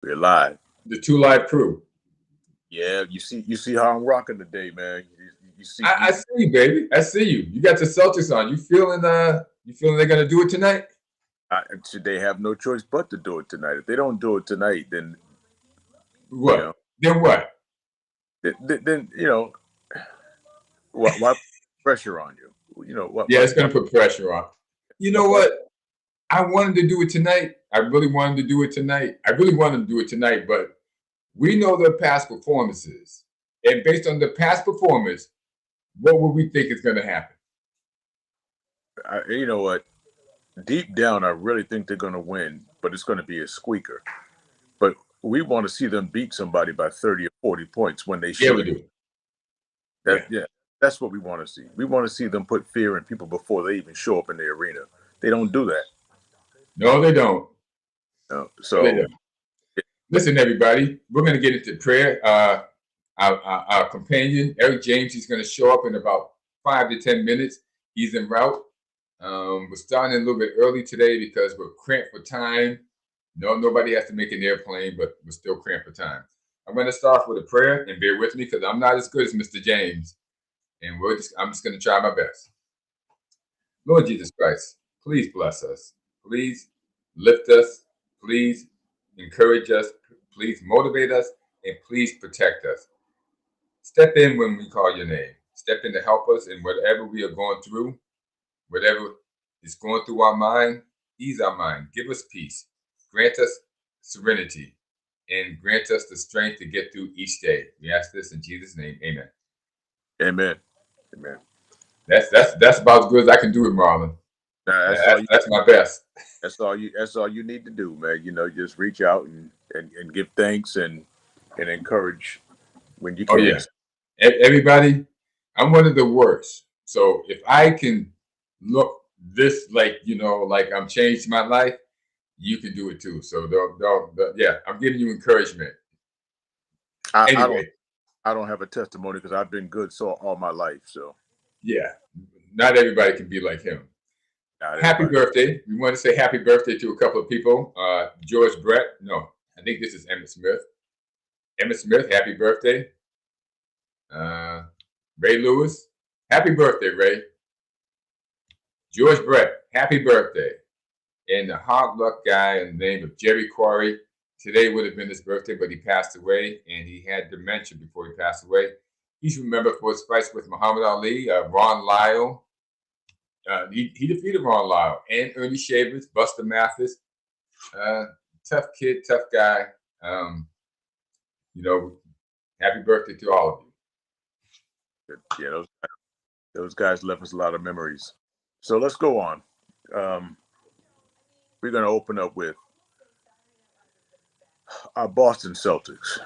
We're live. The Two Live Crew. Yeah, you see how I'm rocking today, man. You see, I see you, baby. I see you. You got the Celtics on. You feeling they're gonna do it tonight? they have no choice but to do it tonight. If they don't do it tonight, then you What? know, Then what? then why pressure on you? Yeah, it's gonna What put pressure on. You know what? what? I wanted to do it tonight. I really wanted to do it tonight. I really wanted to do it tonight, but we know their past performances. And based on the past performance, what would we think is gonna happen? You know what? Deep down, I really think they're going to win, but it's going to be a squeaker. But we want to see them beat somebody by 30 or 40 points when they Yeah, we shouldn't. do. That Yeah. yeah, that's what we want to see. We want to see them put fear in people before they even show up in the arena. They don't do that. No, they don't. No, they So don't. Listen, everybody, we're gonna get into prayer. Our companion, Eric James, he's going to show up in about 5 to 10 minutes. He's en route. We're starting a little bit early today because we're cramped for time. No, nobody has to make an airplane, but we're still cramped for time. I'm going to start with a prayer, and bear with me because I'm not as good as Mr. James, and I'm just going to try my best. Lord Jesus Christ, please bless us. Please lift us. Please encourage us. Please motivate us, and please protect us. Step in when we call your name. Step in to help us in whatever we are going through, whatever is going through our mind. Ease our mind. Give us peace. Grant us serenity, and grant us the strength to get through each day. We ask this in Jesus' name. Amen. amen, amen. That's about as good as I can do it, Marlon. That's all. That's my best. That's all you need to do, man. Just reach out and give thanks and encourage when you Oh can. yeah, everybody. I'm one of the worst. So if I can look this like I'm changed my life, you can do it too. So yeah, I'm giving you encouragement. I, I don't Anyway, I don't have a testimony because I've been good so all my life. So yeah, not everybody can be like him. not Happy everybody. birthday. We want to say happy birthday to a couple of people. George Brett. No, I think this is Emmett Smith. Emmett Smith, happy birthday. Uh, Ray Lewis, happy birthday, Ray. George Brett, happy birthday. And the hard luck guy in the name of Jerry Quarry. Today would have been his birthday, but he passed away, and he had dementia before he passed away. He's remembered for his fights with Muhammad Ali, Ron Lyle. He defeated Ron Lyle and Ernie Shavers, Buster Mathis. Tough kid, tough guy. Um, you know, happy birthday to all of you. Yeah, those guys left us a lot of memories. So let's go on. Um, we're going to open up with our Boston Celtics.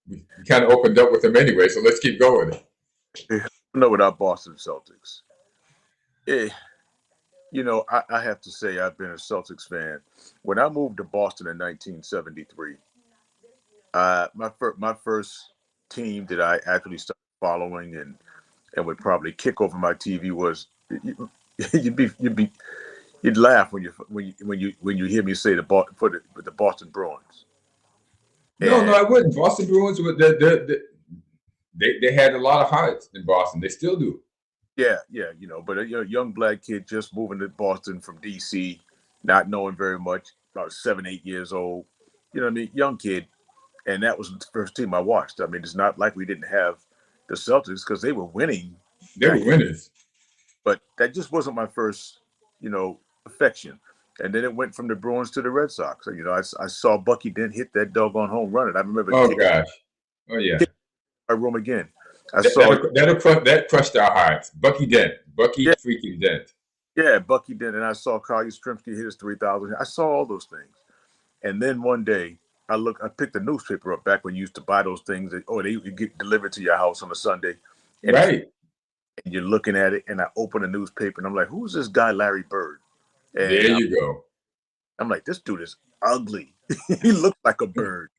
We kind of opened up with them anyway, so let's keep going. Know with our Boston Celtics. Eh, I have to say I've been a Celtics fan. When I moved to Boston in 1973, my first team that I actually started following and would probably kick over my TV was you'd be you'd laugh when you hear me say the Boston Bruins. No, And I wouldn't. Boston Bruins were they had a lot of hearts in Boston. They still do. yeah, but a young black kid just moving to Boston from DC, not knowing very much, about 7, 8 years old. You know what I mean? Young kid, and that was the first team I watched. I mean, it's not like we didn't have the Celtics because they were winning They back were then, winners. but that just wasn't my first, affection. And then it went from the Bruins to the Red Sox. And, I saw Bucky Dent hit that doggone home run, and I remember Oh gosh. Oh yeah. kicking my room again. I That saw, that crushed our hearts. Bucky Dent. Bucky yeah, freaking Dent. yeah, Bucky Dent, and I saw Carl Yastrzemski hit his 3,000. I saw all those things, and then one day I picked the newspaper up back when you used to buy those things, they would get delivered to your house on a Sunday, and it's Right. and you're looking at it, and I open the newspaper, and I'm like, who's this guy, Larry Bird? There And you go. I'm like, this dude is ugly. He looks like a bird,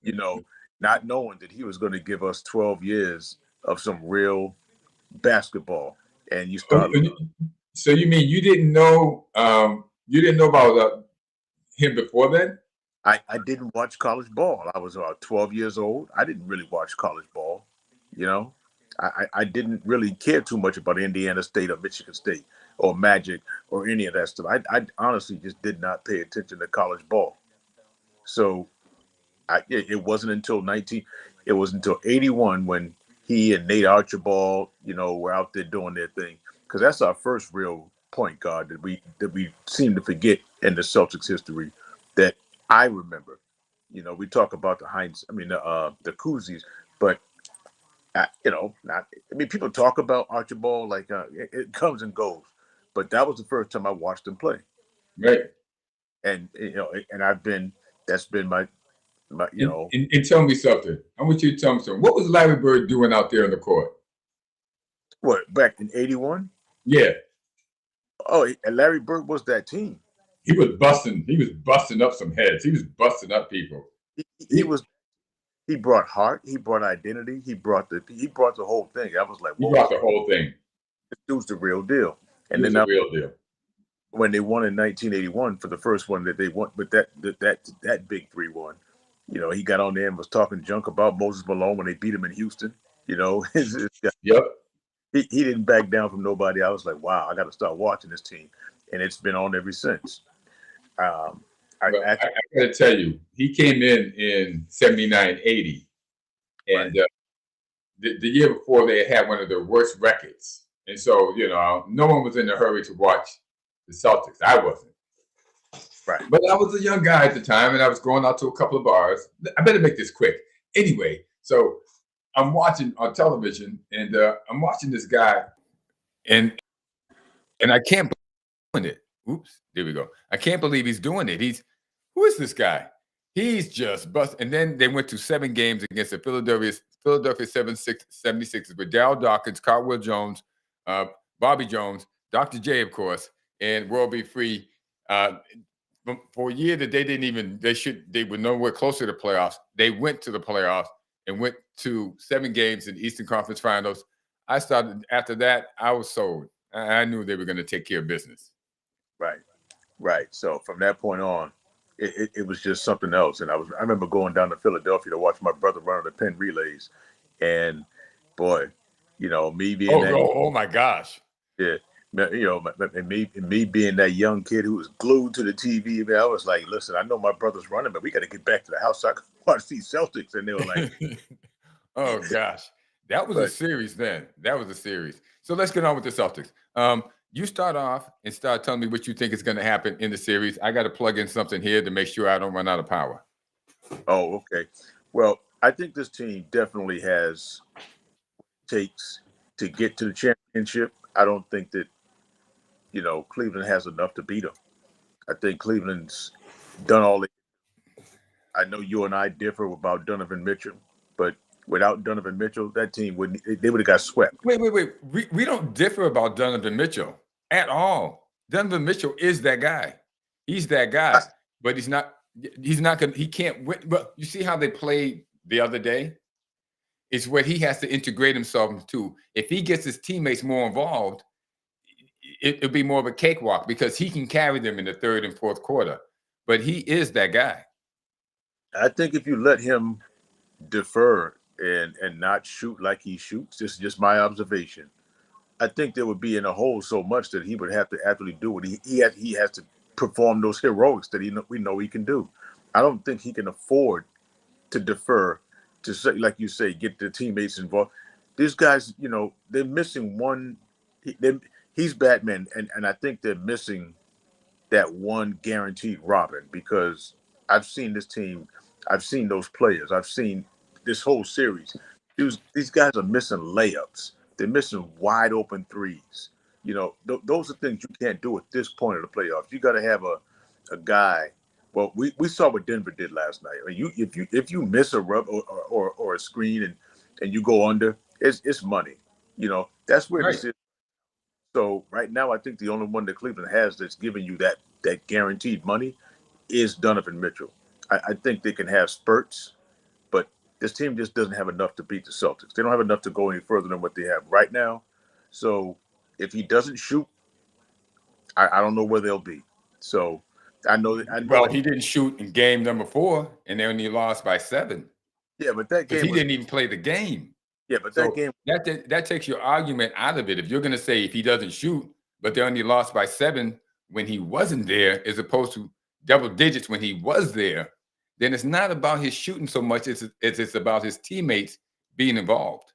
you know, not knowing that he was going to give us 12 years of some real basketball. And you Oh, start, so you mean you didn't know about him before then? I didn't watch college ball. I was about 12 years old. I didn't really watch college ball. You know, I didn't really care too much about Indiana State or Michigan State or Magic or any of that stuff. I honestly just did not pay attention to college ball. So it wasn't until 19, it was until 81 when he and Nate Archibald, were out there doing their thing. Because that's our first real point guard that we seem to forget in the Celtics history that I remember. We talk about the Heinz, the Kuzis, but not. I mean, people talk about Archibald like it comes and goes, but that was the first time I watched him play, Right. and that's been my And tell me something. I want you to tell me something. What was Larry Bird doing out there on the court? what back in 81. Yeah. Oh, and Larry Bird was that team. He was busting up some heads. He was busting up people. He brought heart. He brought identity. He brought the whole thing. I was like, He whoa, brought the whole thing. this dude's the real deal. And then then the real deal. When they won in 1981 for the first one that they won, but that big 3-1, he got on there and was talking junk about Moses Malone when they beat him in Houston. Yep. He didn't back down from nobody. I was like, wow, I got to start watching this team, and it's been on ever since. I got to tell you, he came in 79, 80, and right. The year before they had one of their worst records, and so no one was in a hurry to watch the Celtics. I wasn't. Right. But I was a young guy at the time, and I was going out to a couple of bars. I better make this quick. Anyway, so I'm watching on television, and I'm watching this guy, and I can't believe it. Oops, there we go. I can't believe he's doing it. Who is this guy? He's just bust. And then they went to 7 games against the Philadelphia 76ers with Darryl Dawkins, Caldwell Jones, Bobby Jones, Dr. J, of course, and World Be Free. For a year that they were nowhere closer to playoffs. They went to the playoffs and went to 7 games in the Eastern Conference Finals. After that, I was sold. I knew they were going to take care of business. Right. So from that point on, it was just something else. And I remember going down to Philadelphia to watch my brother run the Penn relays, and boy, me being oh my gosh, yeah, and me being that young kid who was glued to the TV. Man, I was like, listen, I know my brother's running, but we got to get back to the house so I can watch these Celtics. And they were like, oh gosh, that was a series then. That was a series. So let's get on with the Celtics. You start off and start telling me what you think is going to happen in the series. I got to plug in something here to make sure I don't run out of power. Oh, okay. Well, I think this team definitely has takes to get to the championship. I don't think that, Cleveland has enough to beat them. I think Cleveland's done all they. I know you and I differ about Donovan Mitchell, but without Donovan Mitchell, that team would have got swept. Wait. We don't differ about Donovan Mitchell at all. Donovan Mitchell is that guy. He's that guy, but he's not going to, he can't win. But you see how they played the other day? It's what he has to integrate himself into. If he gets his teammates more involved, it'll be more of a cakewalk because he can carry them in the third and fourth quarter. But he is that guy. I think if you let him defer and not shoot like he shoots, this is just my observation, I think there would be in a hole so much that he would have to actually do what he has to perform those heroics that we know he can do. I don't think he can afford to defer to say, like you say, get the teammates involved. These guys, they're missing one. He's Batman, and I think they're missing that one guaranteed Robin, because I've seen this team, I've seen those players, I've seen this whole series. These guys are missing layups. They're missing wide open threes. Those are things you can't do at this point of the playoffs. You got to have a guy. Well, we saw what Denver did last night. I mean, if you miss a rub or a screen and you go under, it's money. That's where this is. So right now, I think the only one that Cleveland has that's giving you that guaranteed money is Donovan Mitchell. I think they can have spurts, but this team just doesn't have enough to beat the Celtics. They don't have enough to go any further than what they have right now. So if he doesn't shoot, I don't know where they'll be. So I know that. Well, he didn't shoot in game number 4, and they only lost by 7. Yeah, but that Because game he didn't even play the game. Yeah, but that So game. that takes your argument out of it. If you're going to say if he doesn't shoot, but they only lost by 7 when he wasn't there, as opposed to double digits when he was there, then it's not about his shooting so much as it's about his teammates being involved.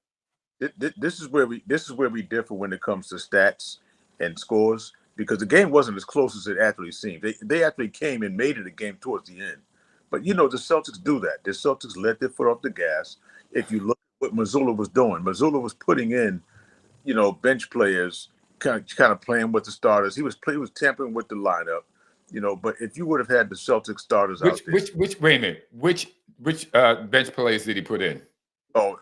This is where we differ when it comes to stats and scores, because the game wasn't as close as it actually seemed. They actually came and made it a game towards the end. But the Celtics do that. The Celtics let their foot off the gas. If you look at what Missoula was doing, Missoula was putting in, bench players, kind of playing with the starters. He was tampering with the lineup, But if you would have had the Celtics starters out there, wait a minute, which bench players did he put in? Oh,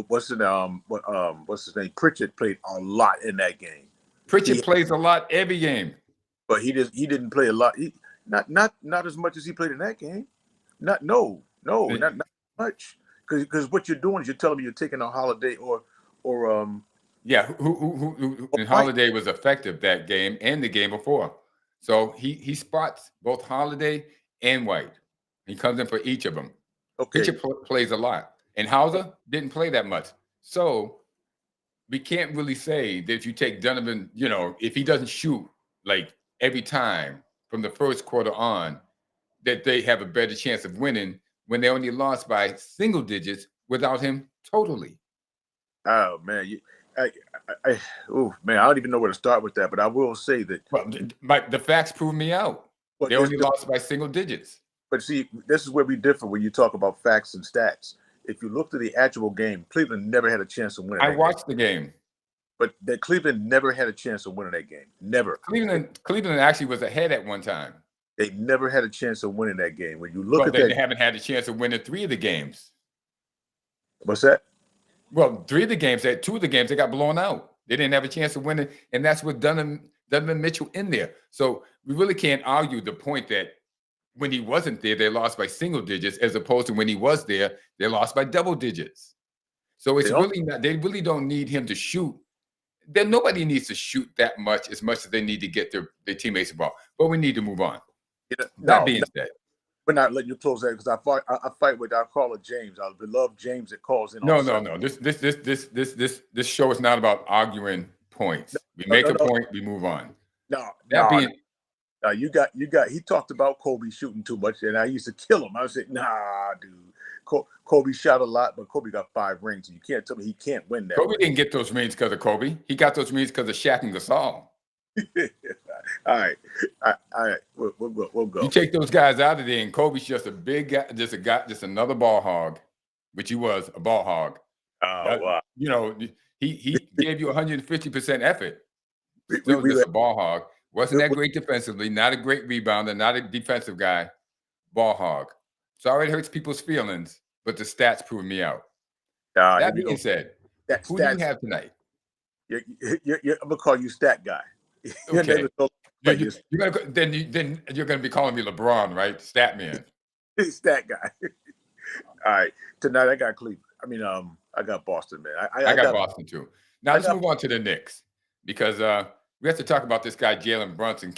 what's his name? Pritchard played a lot in that game. Pritchard plays a lot every game, but he didn't play a lot. Not as much as he played in that game. Not much. Because what you're doing is you're telling me you're taking a Holiday or yeah. Who and Holiday was effective that game and the game before. So he spots both Holiday and White. He comes in for each of them. Okay. Pritchard plays a lot. And Hauser didn't play that much. So we can't really say that if you take Donovan, if he doesn't shoot like every time from the first quarter on, that they have a better chance of winning when they only lost by single digits without him totally. Oh, man. I don't even know where to start with that, but I will say that. Well, the facts prove me out. They only lost by single digits. But see, this is where we differ when you talk about facts and stats. If you looked at the actual game, Cleveland never had a chance of winning. I watched the game. But that Cleveland never had a chance of winning that game. Never. Cleveland actually was ahead at one time. They never had a chance of winning that game. When you look at that, they haven't had a chance of winning 3 of the games. What's that? Well, 3 of the games, 2 of the games, they got blown out. They didn't have a chance of winning, and that's with Donovan Mitchell in there. So we really can't argue the point that when he wasn't there, they lost by single digits, as opposed to when he was there, they lost by double digits. So it's really not, they really don't need him to shoot. Then nobody needs to shoot that much as they need to get their teammates involved. But we need to move on. That being said. We're not letting you close that because I fight with our caller James, our beloved James that calls in. No. This show is not about arguing points. We make a point, we move on. You got. He talked about Kobe shooting too much, and I used to kill him. I said, nah, dude. Kobe shot a lot, but Kobe got 5 rings. You can't tell me he can't win that. Kobe didn't get those rings because of Kobe. He got those rings because of Shaq and Gasol. All right. We'll go. You take those guys out of there, and Kobe's just a big guy, just another ball hog, which he was, a ball hog. Wow. He gave you 150% effort. Still just a ball hog. Wasn't that great defensively, not a great rebounder, not a defensive guy, ball hog. Sorry it hurts people's feelings, but the stats prove me out. That being said, who do you have tonight? I'm gonna call you stat guy. Okay. Then you're gonna be calling me LeBron, right? Stat man. Stat guy. All right. Tonight I got Cleveland. I got Boston, man. I got Boston too. Now let's move on to the Knicks because we have to talk about this guy Jalen Brunson.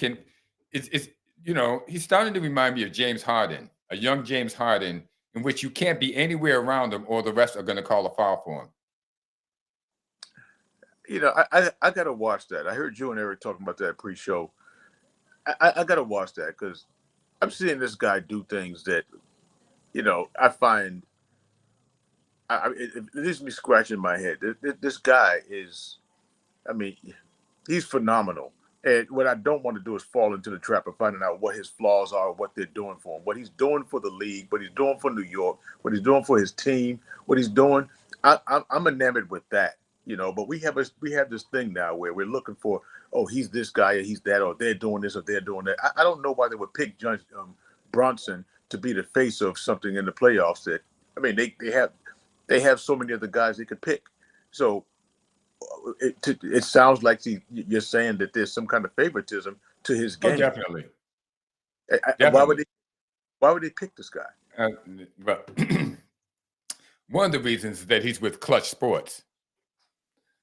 He's starting to remind me of James Harden, a young James Harden, in which you can't be anywhere around him or the rest are going to call a foul for him. I got to watch that. I heard you and Eric talking about that pre-show. I got to watch that because I'm seeing this guy do things that, I find it leaves me scratching my head. This guy is, he's phenomenal. And what I don't want to do is fall into the trap of finding out what his flaws are, what they're doing for him, what he's doing for the league, what he's doing for New York, what he's doing for his team, what he's doing. I'm enamored with that, But we have this thing now where we're looking for, he's this guy or he's that, or they're doing this or they're doing that. I don't know why they would pick Brunson to be the face of something in the playoffs. That they have so many other guys they could pick. So. It sounds like you're saying that there's some kind of favoritism to his game. Oh, definitely. Why would they pick this guy? But one of the reasons is that he's with Clutch Sports.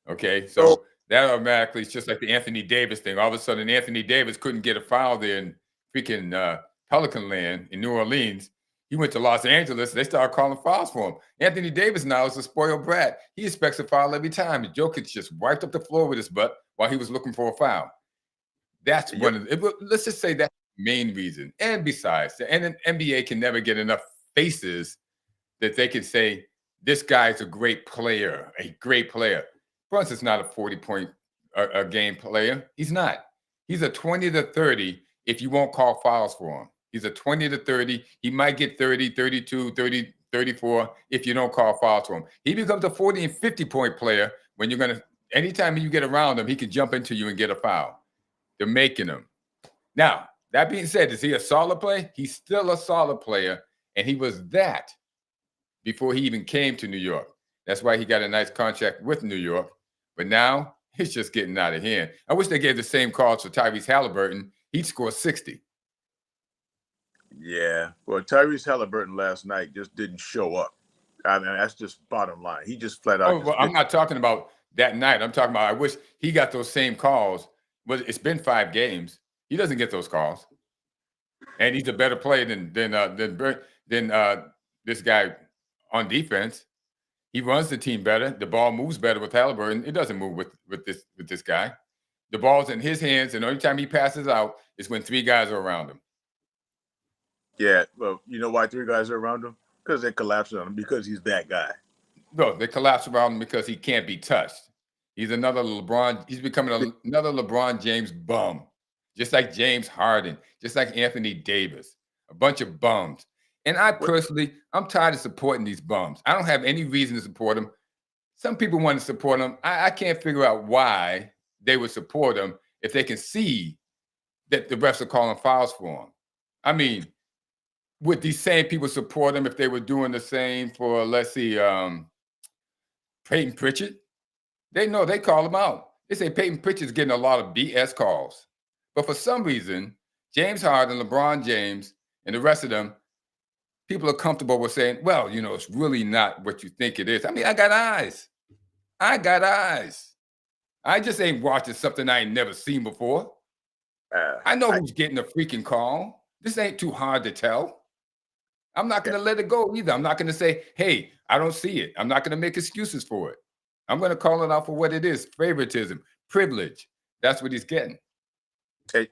Okay, so that automatically is just like the Anthony Davis thing. All of a sudden, Anthony Davis couldn't get a foul there in freaking Pelican land in New Orleans. He went to Los Angeles. They started calling fouls for him. Anthony Davis now is a spoiled brat. He expects a foul every time. Jokic just wiped up the floor with his butt while he was looking for a foul. That's one of the, let's just say that's the main reason. And besides, the NBA can never get enough faces that they can say, this guy's a great player, a great player. Brunson's not a 40-point a game player. He's not. He's a 20 to 30 if you won't call fouls for him. He's a 20 to 30. He might get 30, 32, 30, 34 if you don't call fouls for him. He becomes a 40 and 50-point player when you're going to, anytime you get around him, he can jump into you and get a foul. They're making him. Now, that being said, is he a solid player? He's still a solid player, and he was that before he even came to New York. That's why he got a nice contract with New York. But now, it's just getting out of hand. I wish they gave the same calls for Tyrese Halliburton. He'd score 60. Yeah. Well, Tyrese Halliburton last night just didn't show up. I mean, that's just bottom line. He just flat out. Oh, well, I'm not talking about that night. I'm talking about I wish he got those same calls. But it's been 5 games. He doesn't get those calls. And he's a better player than this guy on defense. He runs the team better. The ball moves better with Halliburton. It doesn't move with this guy. The ball's in his hands, and the only time he passes out is when 3 guys are around him. Yeah, well, you know why 3 guys are around him? Because they collapse on him, because he's that guy. No, they collapse around him because he can't be touched. He's another LeBron. He's becoming another LeBron James bum, just like James Harden, just like Anthony Davis, a bunch of bums. And I personally, I'm tired of supporting these bums. I don't have any reason to support them. Some people want to support them. I can't figure out why they would support them if they can see that the refs are calling fouls for them. I mean, would these same people support them if they were doing the same for, let's see, Peyton Pritchard? They know they call him out. They say Peyton Pritchard's getting a lot of BS calls. But for some reason, James Harden, LeBron James, and the rest of them, people are comfortable with saying, well, you know, it's really not what you think it is. I mean, I got eyes. I got eyes. I just ain't watching something I ain't never seen before. I know who's getting a freaking call. This ain't too hard to tell. I'm not going to let it go either. I'm not going to say, hey, I don't see it. I'm not going to make excuses for it. I'm going to call it out for what it is. Favoritism, privilege. That's what he's getting. Hey,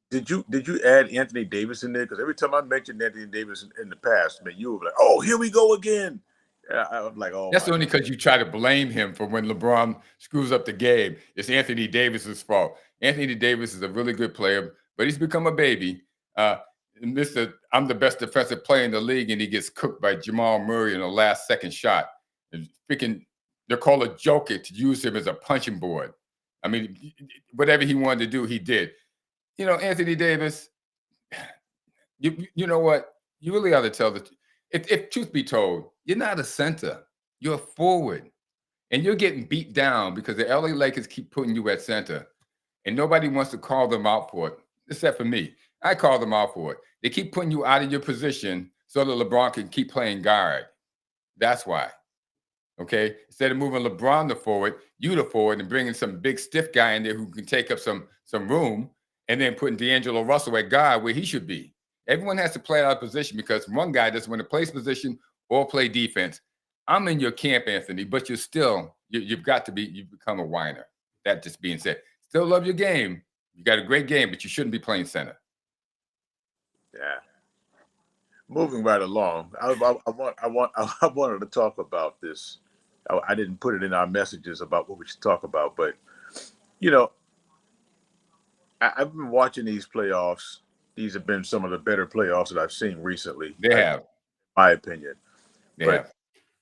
did you add Anthony Davis in there? Because every time I mentioned Anthony Davis in the past, man, you were like, "Oh, here we go again." I'm like, "Oh." That's only because you try to blame him for when LeBron screws up the game. It's Anthony Davis's fault. Anthony Davis is a really good player, but he's become a baby. I'm the best defensive player in the league, and he gets cooked by Jamal Murray in the last second shot. And freaking, they call it Jokic to use him as a punching board. I mean, whatever he wanted to do, he did. You know, Anthony Davis, you know what? You really ought to tell the truth. If truth be told, you're not a center. You're a forward. And you're getting beat down because the LA Lakers keep putting you at center. And nobody wants to call them out for it, except for me. I call them out for it. They keep putting you out of your position so that LeBron can keep playing guard. That's why. Okay? Instead of moving LeBron to forward, you to forward, and bringing some big stiff guy in there who can take up some room, and then putting D'Angelo Russell at guard where he should be. Everyone has to play out of position because one guy doesn't want to play position or play defense. I'm in your camp, Anthony, but you've become a whiner. That just being said. Still love your game. You got a great game, but you shouldn't be playing center. Yeah. Moving right along, I wanted to talk about this. I didn't put it in our messages about what we should talk about, but, you know, I've been watching these playoffs. These have been some of the better playoffs that I've seen recently. They have. In my opinion. They have.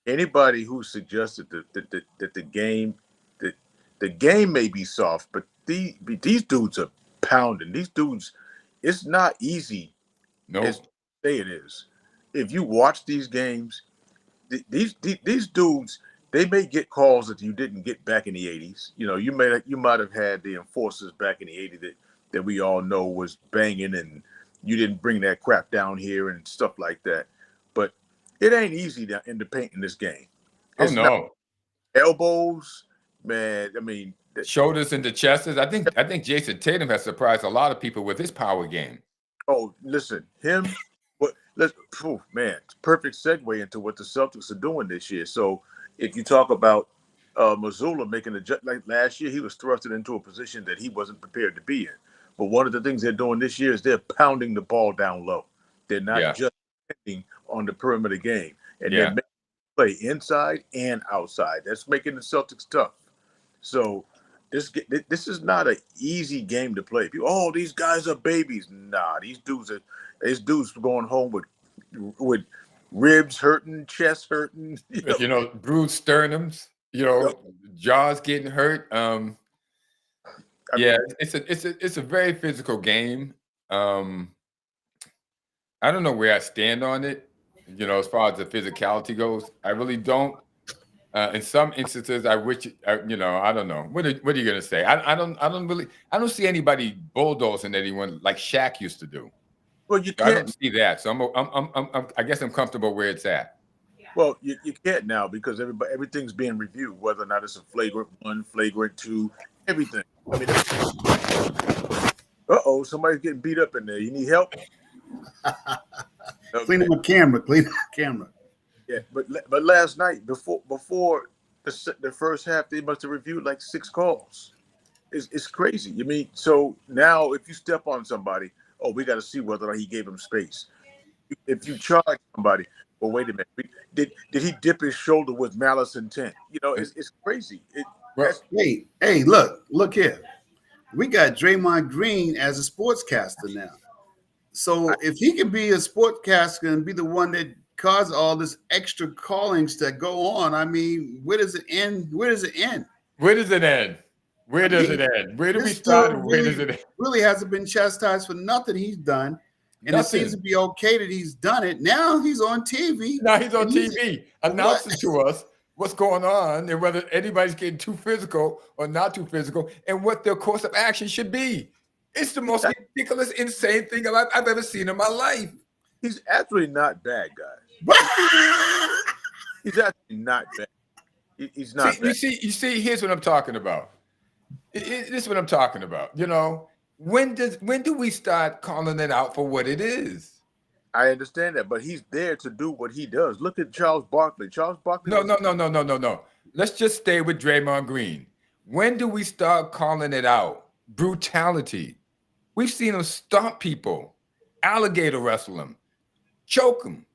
Anybody who suggested that the game may be soft, but these dudes are pounding. These dudes, it's not easy. No. As say it is. If you watch these games, these dudes, they may get calls that you didn't get back in the 80s. You know, you might have had the enforcers back in the 80s that we all know was banging, and you didn't bring that crap down here and stuff like that. But it ain't easy in the paint in this game. It's no. Elbows, man. I mean, shoulders into chests. I think Jason Tatum has surprised a lot of people with his power game. Oh, listen, him. What? Let's. Man, perfect segue into what the Celtics are doing this year. So, if you talk about Missoula making a like last year, he was thrusted into a position that he wasn't prepared to be in. But one of the things they're doing this year is they're pounding the ball down low. They're not just depending on the perimeter game, and they're making play inside and outside. That's making the Celtics tough. So this is not an easy game to play. People, these guys are babies. Nah, these dudes going home with ribs hurting, chest hurting. Bruised sternums. Jaws getting hurt. It's a very physical game. I don't know where I stand on it. As far as the physicality goes, I really don't. In some instances, I wish. I don't know. What are you gonna say? I don't see anybody bulldozing anyone like Shaq used to do. Well, you can't. I don't see that. So I guess I'm comfortable where it's at. Well, you can't now because everything's being reviewed, whether or not it's a flagrant 1, flagrant 2, everything. I mean, somebody's getting beat up in there. You need help? Okay. Clean up the camera. Yeah, but last night before the first half, they must have reviewed like 6 calls. It's crazy. I mean, so now if you step on somebody, we got to see whether or not he gave him space. If you charge somebody, well, wait a minute, did he dip his shoulder with malice intent? It's crazy. Hey, look here. We got Draymond Green as a sportscaster now. So if he can be a sportscaster and be the one that caused all this extra callings that go on, I mean, where does it end? Where does it end? Where do we start? Where does it end? Really hasn't been chastised for nothing he's done. And it seems to be okay that he's done it. Now he's on TV. Announcing to us what's going on and whether anybody's getting too physical or not too physical and what their course of action should be. It's the most ridiculous, insane thing I've ever seen in my life. He's actually not bad, guys. He's actually not bad. He's not bad. You see, here's what I'm talking about. This is what I'm talking about. When do we start calling it out for what it is? I understand that, but he's there to do what he does. Look at Charles Barkley. No. Let's just stay with Draymond Green. When do we start calling it out? Brutality. We've seen him stomp people, alligator wrestle them, choke them.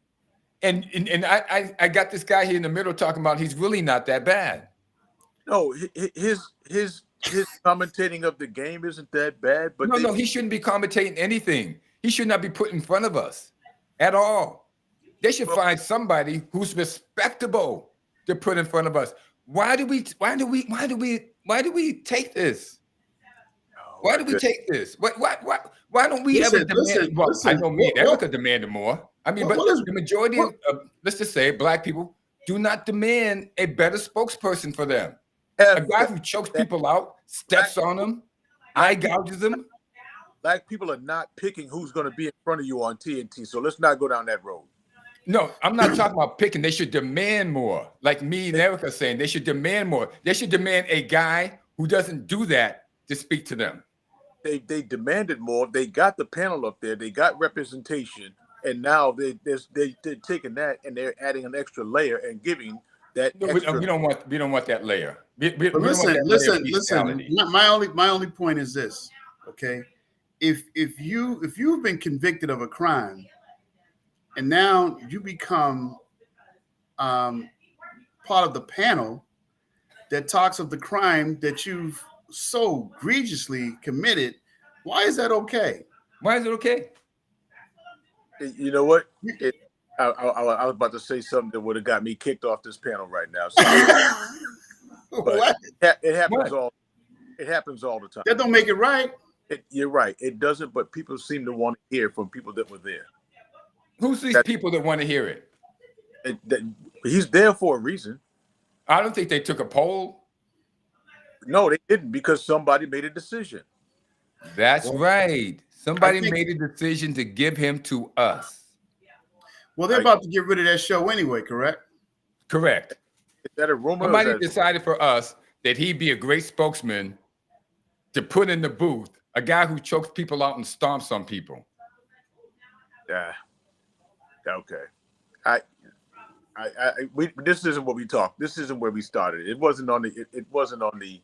And I got this guy here in the middle talking about he's really not that bad. No, his commentating of the game isn't that bad. But no, he shouldn't be commentating anything. He should not be put in front of us at all. They should find somebody who's respectable to put in front of us. Why do we take this? Why do we take this? Why don't we ever demand? I know me and Erica demanded more. I mean, but the majority of, let's just say, Black people do not demand a better spokesperson for them. A guy who chokes people out, steps on them, eye gouges them. Black people are not picking who's going to be in front of you on TNT. So let's not go down that road. No, I'm not talking about picking. They should demand more. Like me and Erica saying, they should demand more. They should demand a guy who doesn't do that to speak to them. They demanded more. They got the panel up there. They got representation. And now they're taking that and they're adding an extra layer and giving that. No, extra. We don't want that layer. Listen. My only point is this. Okay, if you've been convicted of a crime, and now you become part of the panel that talks of the crime that you've so egregiously committed, why is that okay? Why is it okay? You know what? I was about to say something that would have got me kicked off this panel right now. So, what? It happens all. It happens all the time. That don't make it right. You're right. It doesn't. But people seem to want to hear from people that were there. Who's these people that want to hear it? He's there for a reason. I don't think they took a poll. No, they didn't, because somebody made a decision. That's right. Somebody made a decision to give him to us. Well, they're about to get rid of that show anyway, correct? Correct. Is that a rumor? Somebody decided for us that he'd be a great spokesman to put in the booth, a guy who chokes people out and stomps on people. Yeah. Okay. This isn't what we talked. This isn't where we started. It wasn't on the. It wasn't on the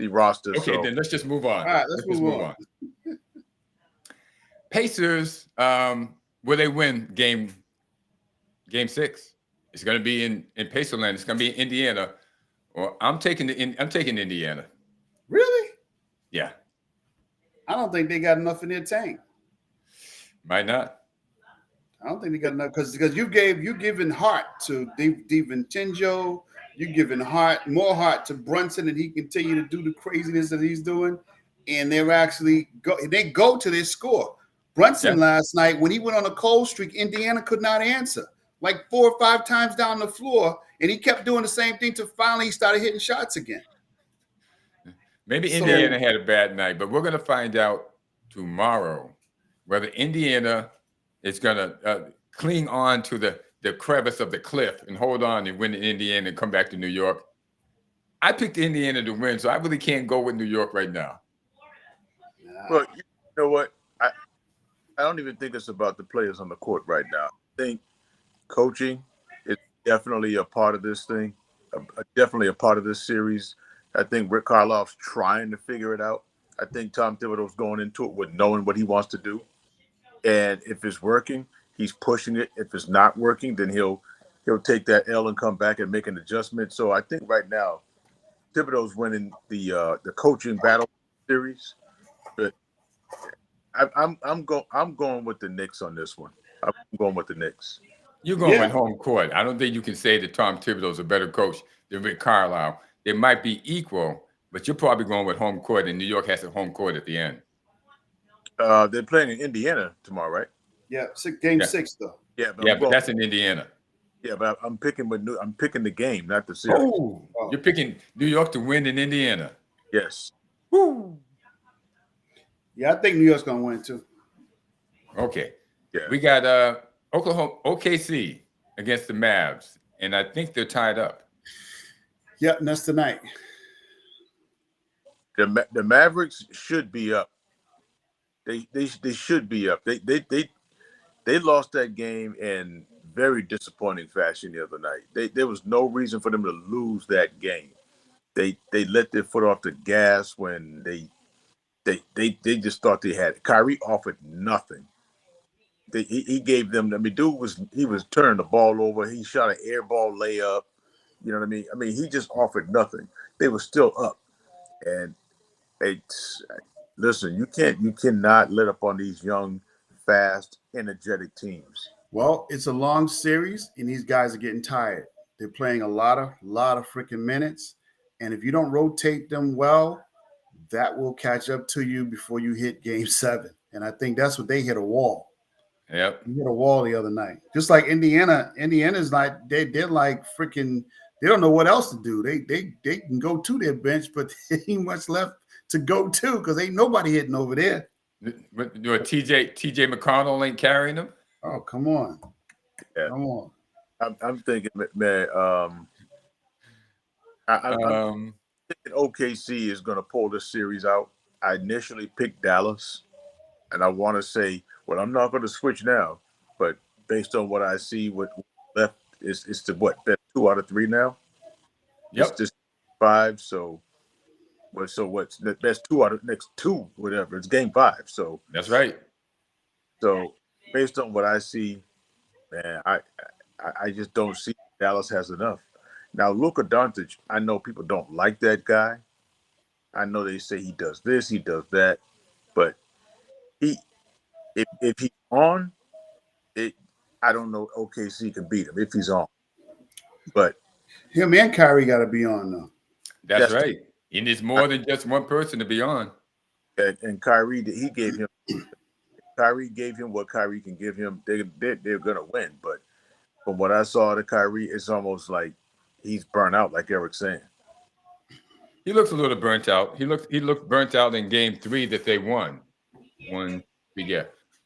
roster. Okay, so. then let's just move on. All right, let's move on. Pacers, will they win game 6? It's going to be in Pacerland. It's going to be in Indiana. Or I'm taking Indiana. Really? Yeah. I don't think they got enough in their tank. Might not. I don't think they got enough because you giving heart to DiVincenzo, you giving more heart to Brunson, and he continue to do the craziness that he's doing, and they're actually go to their score. Brunson last night when he went on a cold streak, Indiana could not answer like 4 or 5 times down the floor, and he kept doing the same thing till finally he started hitting shots again. Maybe Indiana had a bad night, but we're going to find out tomorrow whether Indiana is going to cling on to the crevice of the cliff and hold on and win in Indiana and come back to New York. I picked Indiana to win, so I really can't go with New York right now. Well, you know what? I don't even think it's about the players on the court right now. I think coaching is definitely a part of this thing, definitely a part of this series. I think Rick Carlisle's trying to figure it out. I think Tom Thibodeau's going into it with knowing what he wants to do. And if it's working, he's pushing it. If it's not working, then he'll take that L and come back and make an adjustment. So I think right now, Thibodeau's winning the coaching battle series. But I'm going with the Knicks on this one. I'm going with the Knicks. You're going with home court. I don't think you can say that Tom Thibodeau's a better coach than Rick Carlisle. They might be equal, but you're probably going with home court, and New York has a home court at the end. They're playing in Indiana tomorrow, right? Yeah, game 6 though. Yeah, but that's in Indiana. Yeah, but I'm picking the game, not the series. Oh, you're picking New York to win in Indiana. Yes. Woo. Yeah, I think New York's gonna win too. Okay. Yeah. We got OKC against the Mavs, and I think they're tied up. Yep, and that's tonight. The Mavericks should be up. They should be up. They lost that game in very disappointing fashion the other night. There was no reason for them to lose that game. They let their foot off the gas when they just thought they had it. Kyrie offered nothing. He gave them. I mean, he was turning the ball over. He shot an air ball layup. You know what I mean? I mean, he just offered nothing. They were still up, and listen, you cannot let up on these young, fast, energetic teams. Well, it's a long series, and these guys are getting tired. They're playing a lot of freaking minutes, and if you don't rotate them well, that will catch up to you before you hit game 7. And I think that's what they hit a wall. Yep, they hit a wall the other night. Just like Indiana. Indiana's like they're like freaking. They don't know what else to do. They can go to their bench, but there ain't much left to go to because ain't nobody hitting over there. But TJ McConnell ain't carrying them. Oh, come on. Yeah. Come on. I'm thinking, man, I'm thinking OKC is going to pull this series out. I initially picked Dallas, and I want to say, well, I'm not going to switch now, but based on what I see, what left is to what, best 2 out of 3 now? Yep. It's just 5, so what's the best 2 out of next 2, whatever. It's game 5, so. That's right. So based on what I see, man, I just don't see Dallas has enough. Now, Luka Doncic, I know people don't like that guy. I know they say he does this, he does that, but if he's on, I don't know OKC can beat him if he's on. But him and Kyrie got to be on though. That's right. He needs more than just one person to be on. And Kyrie, Kyrie gave him what Kyrie can give him. They're gonna win. But from what I saw to Kyrie, it's almost like he's burnt out, like Eric's saying. He looks a little burnt out. He looked burnt out in game 3 that they won. He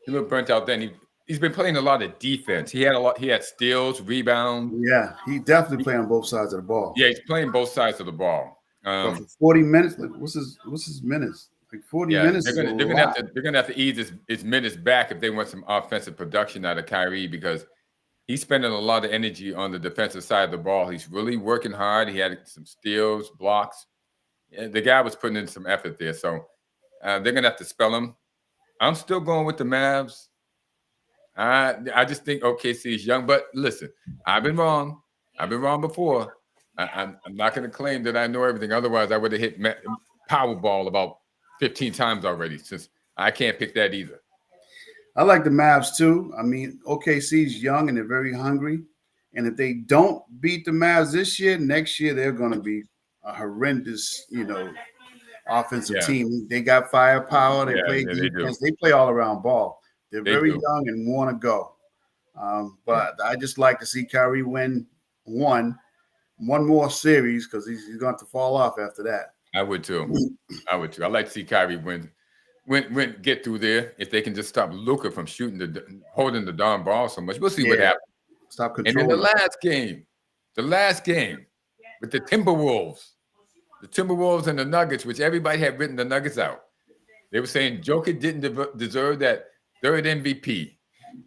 looked burnt out then. He's been playing a lot of defense. He had steals, rebounds. Yeah, he definitely playing on both sides of the ball. Yeah, he's playing both sides of the ball. For 40 minutes, like what's his minutes? Like 40 minutes. They're gonna have to ease his minutes back if they want some offensive production out of Kyrie, because he's spending a lot of energy on the defensive side of the ball. He's really working hard. He had some steals, blocks. And the guy was putting in some effort there. So they're going to have to spell him. I'm still going with the Mavs. I just think OKC is young. But listen, I've been wrong. I've been wrong before. I'm not going to claim that I know everything. Otherwise, I would have hit Powerball about 15 times already, since I can't pick that either. I like the Mavs too. I mean, OKC's young and they're very hungry. And if they don't beat the Mavs this year, next year they're going to be a horrendous, offensive team. They got firepower. They play defense. They play all around ball. They're very young and want to go. But I just like to see Kyrie win one more series, because he's going to fall off after that. I would too. I'd like to see Kyrie win, get through there. If they can just stop Luka from holding the darn ball so much. We'll see what happens. Stop controlling. And then the last game with the Timberwolves and the Nuggets, which everybody had written the Nuggets out. They were saying Jokic didn't deserve that third MVP.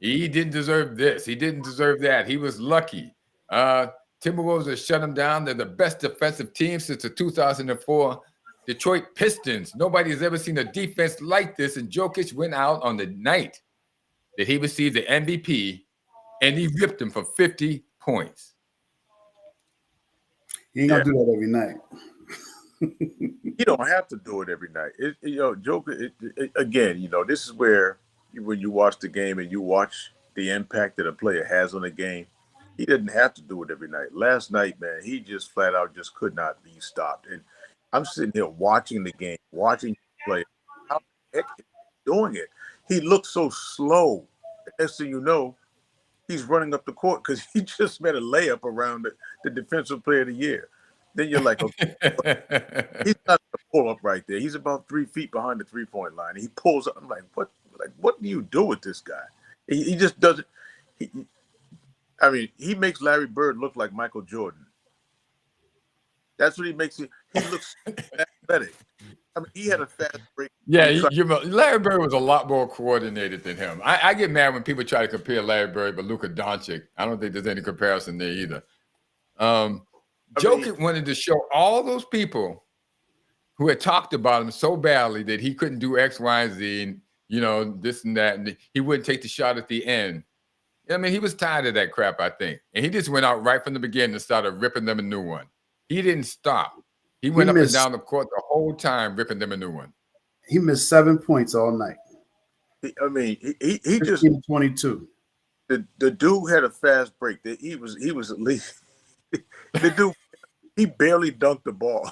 He didn't deserve this. He didn't deserve that. He was lucky. Timberwolves have shut him down. They're the best defensive team since the 2004 Detroit Pistons. Nobody's ever seen a defense like this. And Jokic went out on the night that he received the MVP, and he ripped him for 50 points. He ain't gonna do that every night. You don't have to do it every night. Joker. Again, this is where when you watch the game and you watch the impact that a player has on the game, he didn't have to do it every night. Last night, man, he just flat out just could not be stopped. And I'm sitting here watching the game, watching him play. How the heck is he doing it? He looks so slow. Next thing you know, he's running up the court because he just made a layup around the defensive player of the year. Then you're like, okay, he's not going to pull up right there. He's about 3 feet behind the 3-point line. And he pulls up. I'm like, what? Like, what do you do with this guy? He just doesn't. He makes Larry Bird look like Michael Jordan. That's what he makes it. He looks athletic. He had a fast break. Yeah, Larry Bird was a lot more coordinated than him. I get mad when people try to compare Larry Bird with Luka Doncic. I don't think there's any comparison there either. Jokic wanted to show all those people who had talked about him so badly that he couldn't do X, Y, and Z, and this and that, and he wouldn't take the shot at the end. He was tired of that crap, I think. And he just went out right from the beginning and started ripping them a new one. He didn't stop. He went up and down the court the whole time, ripping them a new one. He missed 7 points all night. He just 22. The dude had a fast break. He was at least the dude. He barely dunked the ball.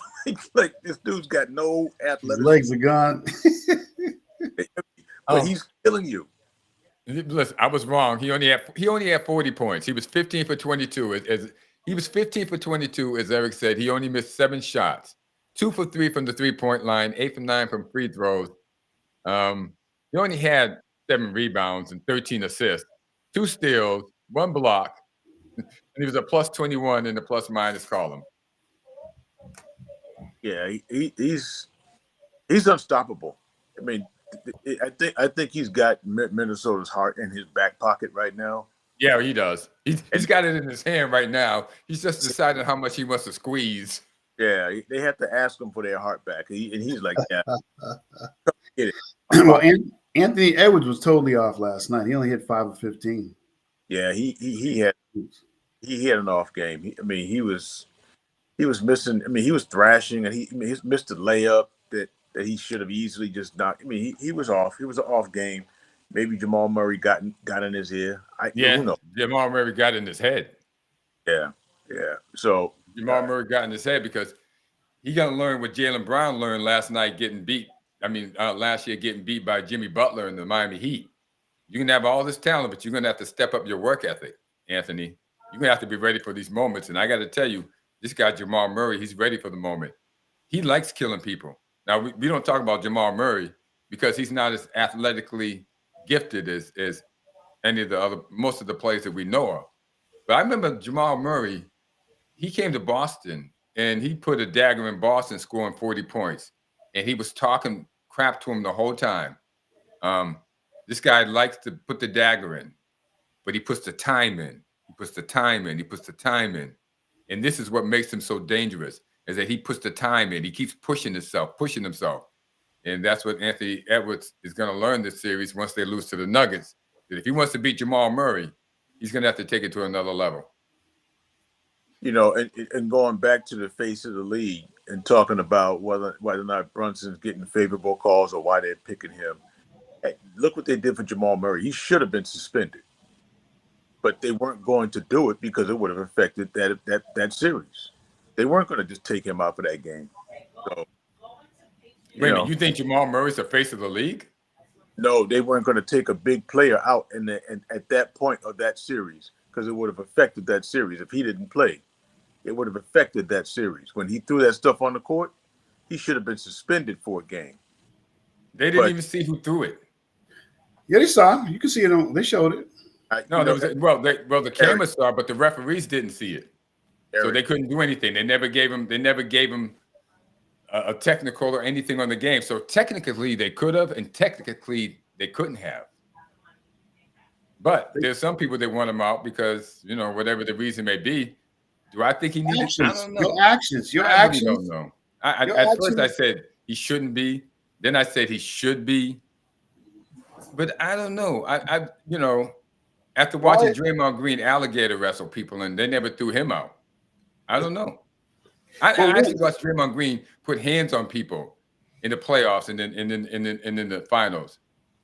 Like this dude's got no athleticism. His legs are gone. But he's killing you. Listen, I was wrong. He only had 40 points. He was 15 for 22. He was 15 for 22, as Eric said. He only missed 7 shots, 2 for 3 from the 3-point line, 8 for 9 from free throws. He only had 7 rebounds and 13 assists, 2 steals, 1 block, and he was a plus 21 in the plus minus column. Yeah, he's unstoppable. I think he's got Minnesota's heart in his back pocket right now. Yeah, he does. He's got it in his hand right now. He's just deciding how much he wants to squeeze. Yeah, they have to ask him for their heart back, and he's like, "Yeah, get it." Well, Anthony Edwards was totally off last night. He only hit 5 of 15. Yeah, he had an off game. He was missing. He was thrashing, and he missed a layup that he should have easily just knocked. He was off. It was an off game. Maybe Jamal Murray got in his ear. Who knows? Jamal Murray got in his head. Yeah. So Jamal Murray got in his head because he got to learn what Jaylen Brown learned last night, last year getting beat by Jimmy Butler in the Miami Heat. You can have all this talent, but you're going to have to step up your work ethic, Anthony. You're going to have to be ready for these moments. And I got to tell you, this guy, Jamal Murray, he's ready for the moment. He likes killing people. Now, we don't talk about Jamal Murray because he's not as athletically gifted as any of most of the players that we know of. But I remember Jamal Murray, he came to Boston and he put a dagger in Boston scoring 40 points. And he was talking crap to him the whole time. This guy likes to put the dagger in, but he puts the time in. He puts the time in. He puts the time in. And this is what makes him so dangerous, is that he puts the time in. He keeps pushing himself. And that's what Anthony Edwards is going to learn this series once they lose to the Nuggets. That if he wants to beat Jamal Murray, he's going to have to take it to another level. You know, and going back to the face of the league and talking about whether or not Brunson's getting favorable calls or why they're picking him. Hey, look what they did for Jamal Murray. He should have been suspended. But they weren't going to do it because it would have affected that series. They weren't going to just take him out for that game. So, Wait a minute, you think Jamal Murray's the face of the league? No, they weren't going to take a big player out at that point of that series because it would have affected that series. If he didn't play, it would have affected that series. When he threw that stuff on the court, he should have been suspended for a game. They didn't even see who threw it. Yeah, they saw. You can see it. They showed it. The camera saw, but the referees didn't see it, so they couldn't do anything. They never gave him a technical or anything on the game. So technically they could have, and technically they couldn't have. But there's some people that want him out because, you know, whatever the reason may be. Do I think he needed? I don't know. Your actions. I really don't know. At first I said he shouldn't be. Then I said he should be. But I don't know. I you know, after watching Draymond Green alligator wrestle people and they never threw him out. I don't know. I actually watched Draymond Green put hands on people in the playoffs and then in the finals,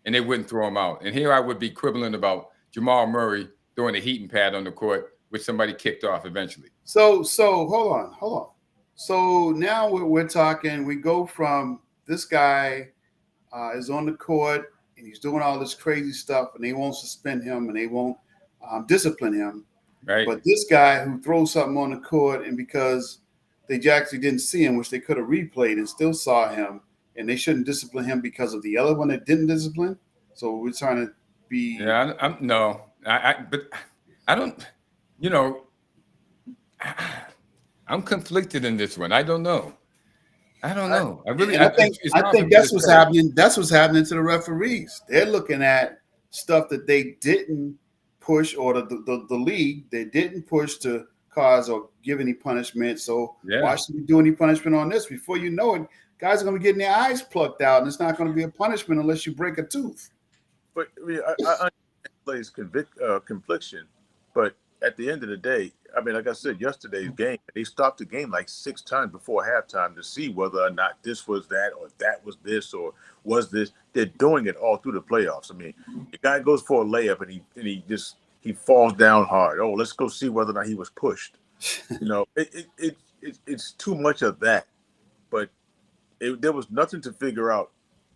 and they wouldn't throw him out. And here I would be quibbling about Jamal Murray throwing a heating pad on the court, which somebody kicked off eventually. So hold on. So now we're talking. We go from this guy is on the court and he's doing all this crazy stuff, and they won't suspend him and they won't discipline him. Right. But this guy who throws something on the court, and because they actually didn't see him, which they could have replayed and still saw him, and they shouldn't discipline him because of the other one that didn't discipline. So we're trying to be. Yeah, but I don't. You know, I'm conflicted in this one. I don't know. I think that's what's happening. That's what's happening to the referees. They're looking at stuff that they didn't push, or the league they didn't push to cause or give any punishment. So why should we do any punishment on this? Before you know it, guys are going to be getting their eyes plucked out, and it's not going to be a punishment unless you break a tooth. But I mean, I understand confliction, but at the end of the day, I mean, like I said, yesterday's game, they stopped the game like 6 times before halftime to see whether or not this was that or that was this or was this. They're doing it all through the playoffs. I mean, the guy goes for a layup and he falls down hard. Oh, let's go see whether or not he was pushed. You know, it's too much of that. But there was nothing to figure out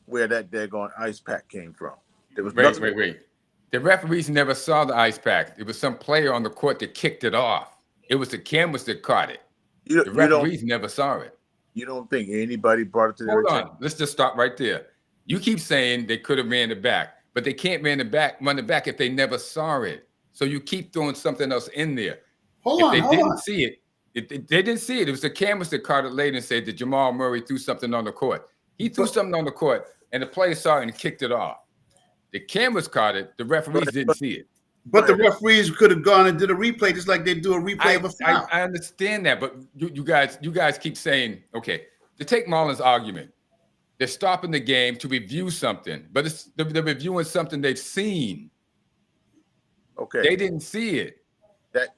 where that daggone ice pack came from. There was nothing. Wait. The referees never saw the ice pack. It was some player on the court that kicked it off. It was the cameras that caught it. The referees never saw it. You don't think anybody brought it to their attention? Hold on. Let's just stop right there. You keep saying they could have ran it back, but they can't run it back if they never saw it. So you keep throwing something else in there. They didn't see it. They didn't see it. It was the cameras that caught it later and said that Jamal Murray threw something on the court. He threw something on the court, and the player saw it and kicked it off. The cameras caught it. The referees didn't see it. But the referees could have gone and did a replay just like they do a replay of a foul. I understand that, but you guys keep saying, okay, to take Marlon's argument, they're stopping the game to review something, but they're reviewing something they've seen. Okay. They didn't see it.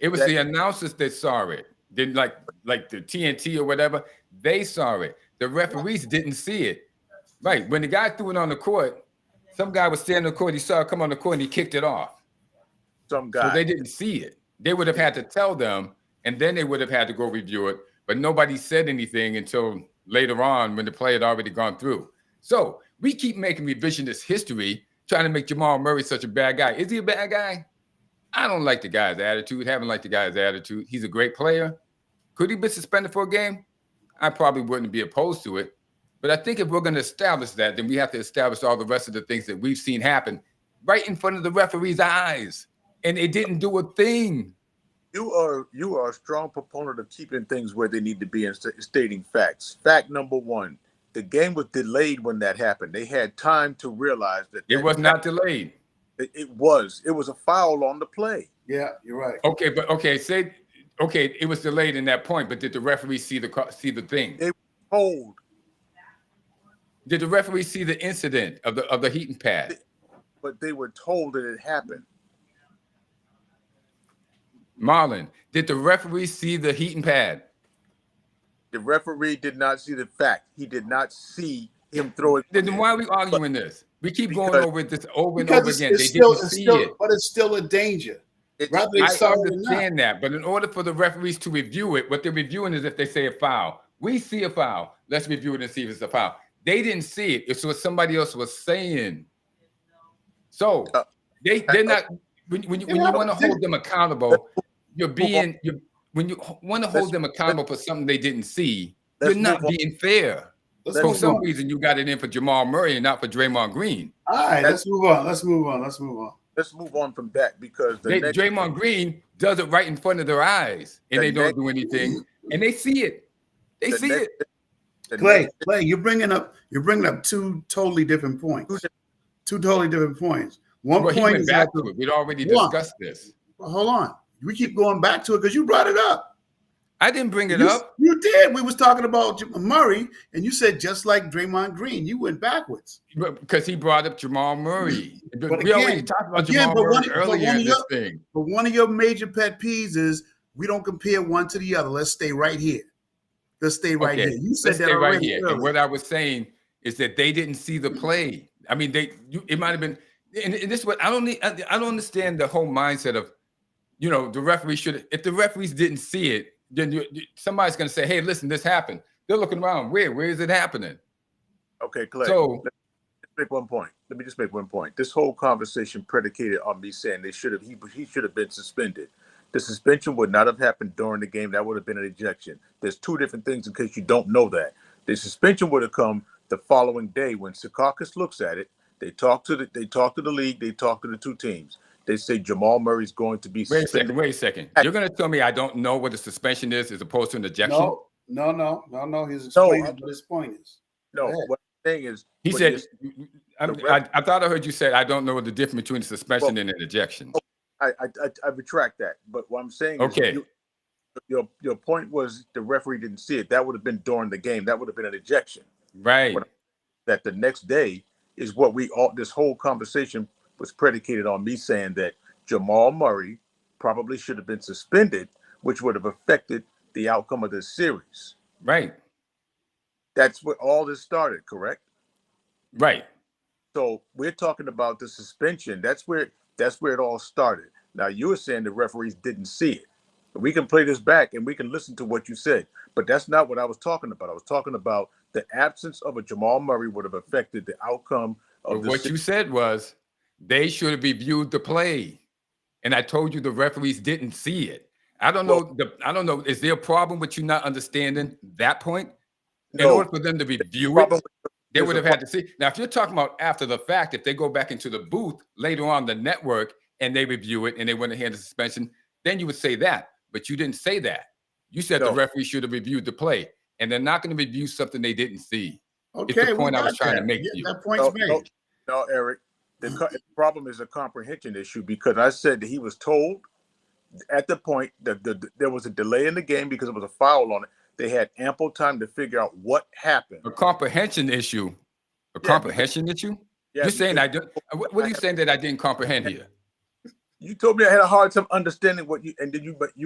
It was the announcers that saw it. Didn't like the TNT or whatever. They saw it. The referees didn't see it. Right. When the guy threw it on the court, some guy was standing on the court. He saw it come on the court and he kicked it off. Some guy. So they didn't see it. They would have had to tell them, and then they would have had to go review it. But nobody said anything until later on when the play had already gone through. So we keep making revisionist history, trying to make Jamal Murray such a bad guy. Is he a bad guy? I don't like the guy's attitude. Haven't liked the guy's attitude. He's a great player. Could he be suspended for a game? I probably wouldn't be opposed to it. But I think if we're going to establish that, then we have to establish all the rest of the things that we've seen happen right in front of the referee's eyes. And they didn't do a thing. You are a strong proponent of keeping things where they need to be and stating facts. Fact number 1, The game was delayed when that happened. They had time to realize that it was not delayed. It was a foul on the play. Yeah, you're right. Okay, but it was delayed in that point. But did the referee see the thing? They were told. Did the referee see the incident of the heating pad? But they were told that it happened. Marlon, did the referee see the heating pad? The referee did not see the fact. He did not see him throw it. Then why are we arguing this? We keep going over this over and Because over again. They didn't see it. But it's still a danger. I understand that. But in order for the referees to review it, what they're reviewing is if they say a foul. We see a foul. Let's review it and see if it's a foul. They didn't see it. It's what somebody else was saying. So they're not. When you want to hold them accountable, when you want to hold them accountable for something they didn't see, you're not being fair. For some reason, you got it in for Jamal Murray and not for Draymond Green. All right, let's move on. Let's move on from that because Draymond Green does it right in front of their eyes, and they don't do anything, and they see it. They see it. Clay, you're bringing up two totally different points. One point is back to it. We'd already discussed this. Well, hold on. We keep going back to it because you brought it up. I didn't bring it up. You did. We was talking about Murray, and you said just like Draymond Green. You went backwards. Because he brought up Jamal Murray. But we already talked about Jamal Murray earlier in this thing. But one of your major pet peeves is we don't compare one to the other. Let's stay right here. Here. You said that right here. And what I was saying is that they didn't see the play. I mean, it might have been. And this is what I don't understand the whole mindset of, the referee should. If the referees didn't see it, then somebody's going to say, "Hey, listen, this happened." They're looking around. Where is it happening? Okay, Clay. So let me make one point. Let me just make one point. This whole conversation predicated on me saying he should have been suspended. The suspension would not have happened during the game. That would have been an ejection. There's two different things in case you don't know that. The suspension would have come the following day when Secaucus looks at it. They talk to the league. They talk to the two teams. They say Jamal Murray's going to be suspended. Wait a second. You're going to tell me I don't know what a suspension is as opposed to an ejection? No. He's explaining what his point is. No, what I'm saying is he said. I thought I heard you say I don't know the difference between a suspension and an ejection. I retract that. But what I'm saying is, your point was the referee didn't see it. That would have been during the game. That would have been an ejection. Right. That the next day is what this whole conversation was predicated on me saying that Jamal Murray probably should have been suspended, which would have affected the outcome of this series. Right. That's where all this started, correct? Right. So we're talking about the suspension. That's where it all started. Now you were saying the referees didn't see it. We can play this back and we can listen to what you said, but that's not what I was talking about. I was talking about the absence of a Jamal Murray would have affected the outcome of what you said was they should have reviewed the play, and I told you the referees didn't see it. I don't know. Is there a problem with you not understanding that point? In order for them to review it, they would have had to see. Now, if you're talking about after the fact, if they go back into the booth later on the network and they review it and they went ahead to suspension, then you would say that. But you didn't say that. You said the referee should have reviewed the play, and they're not going to review something they didn't see. Okay, it's the point I was trying to make to you. That point's made. No, Eric. The problem is a comprehension issue because I said that he was told at the point that there was a delay in the game because it was a foul on it. They had ample time to figure out what happened. A comprehension issue. Comprehension issue? Yeah, you're saying I don't. What are you saying that I didn't comprehend here? You told me I had a hard time understanding what you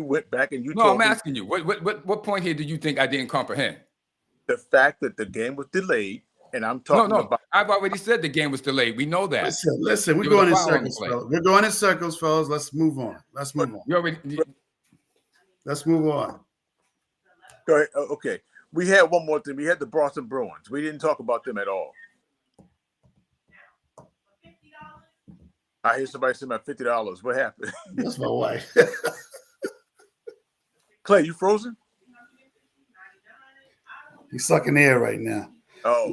went back and you. No, I'm asking you. What point here do you think I didn't comprehend? The fact that the game was delayed, and I'm talking about. I've already said the game was delayed. We know that. Listen. We're going in circles, fellas. We're going in circles, fellas. Let's move on. Let's move on. Go ahead. Okay. We had one more thing. We had the Boston Bruins. We didn't talk about them at all. I hear somebody say about $50. What happened? That's my wife. Clay, you frozen? He's sucking air right now. Oh,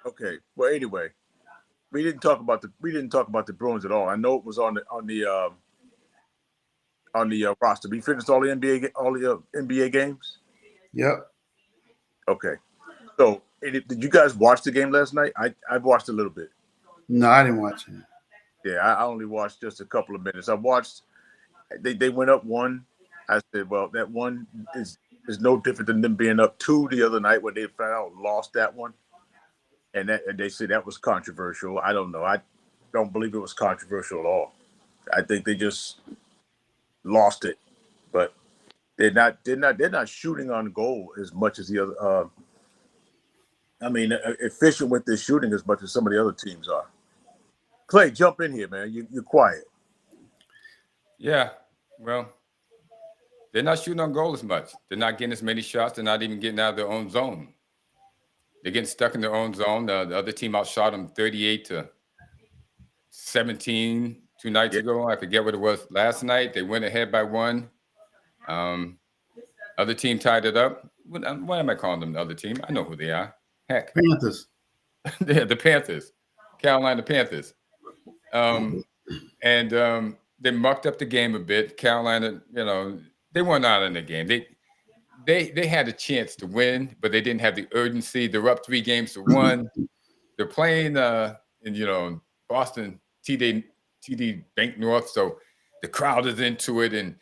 okay. Well, anyway, we didn't talk about the Bruins at all. I know it was on the roster. We finished all the NBA games. Yep. Okay. So Did you guys watch the game last night? I watched a little bit. No, I didn't watch it. Yeah, I only watched just a couple of minutes. I watched. They went up 1. I said, well, that 1 is no different than them being up 2 the other night when they found out lost that one. And they said that was controversial. I don't know. I don't believe it was controversial at all. I think they just lost it, but they're not shooting on goal as much as the other. Efficient with their shooting as much as some of the other teams are. Clay, jump in here, man. You're quiet. Yeah, well, they're not shooting on goal as much. They're not getting as many shots. They're not even getting out of their own zone. They're getting stuck in their own zone. The other team outshot them 38-17 2 nights ago. I forget what it was last night. They went ahead by 1. Other team tied it up. Why am I calling them the other team? I know who they are. Heck. Panthers. Yeah, the Panthers. Carolina Panthers. They mucked up the game a bit. Carolina, they weren't out in the game. They had a chance to win, but they didn't have the urgency. They're up 3-1. They're playing in Boston TD Bank North, so the crowd is into it, and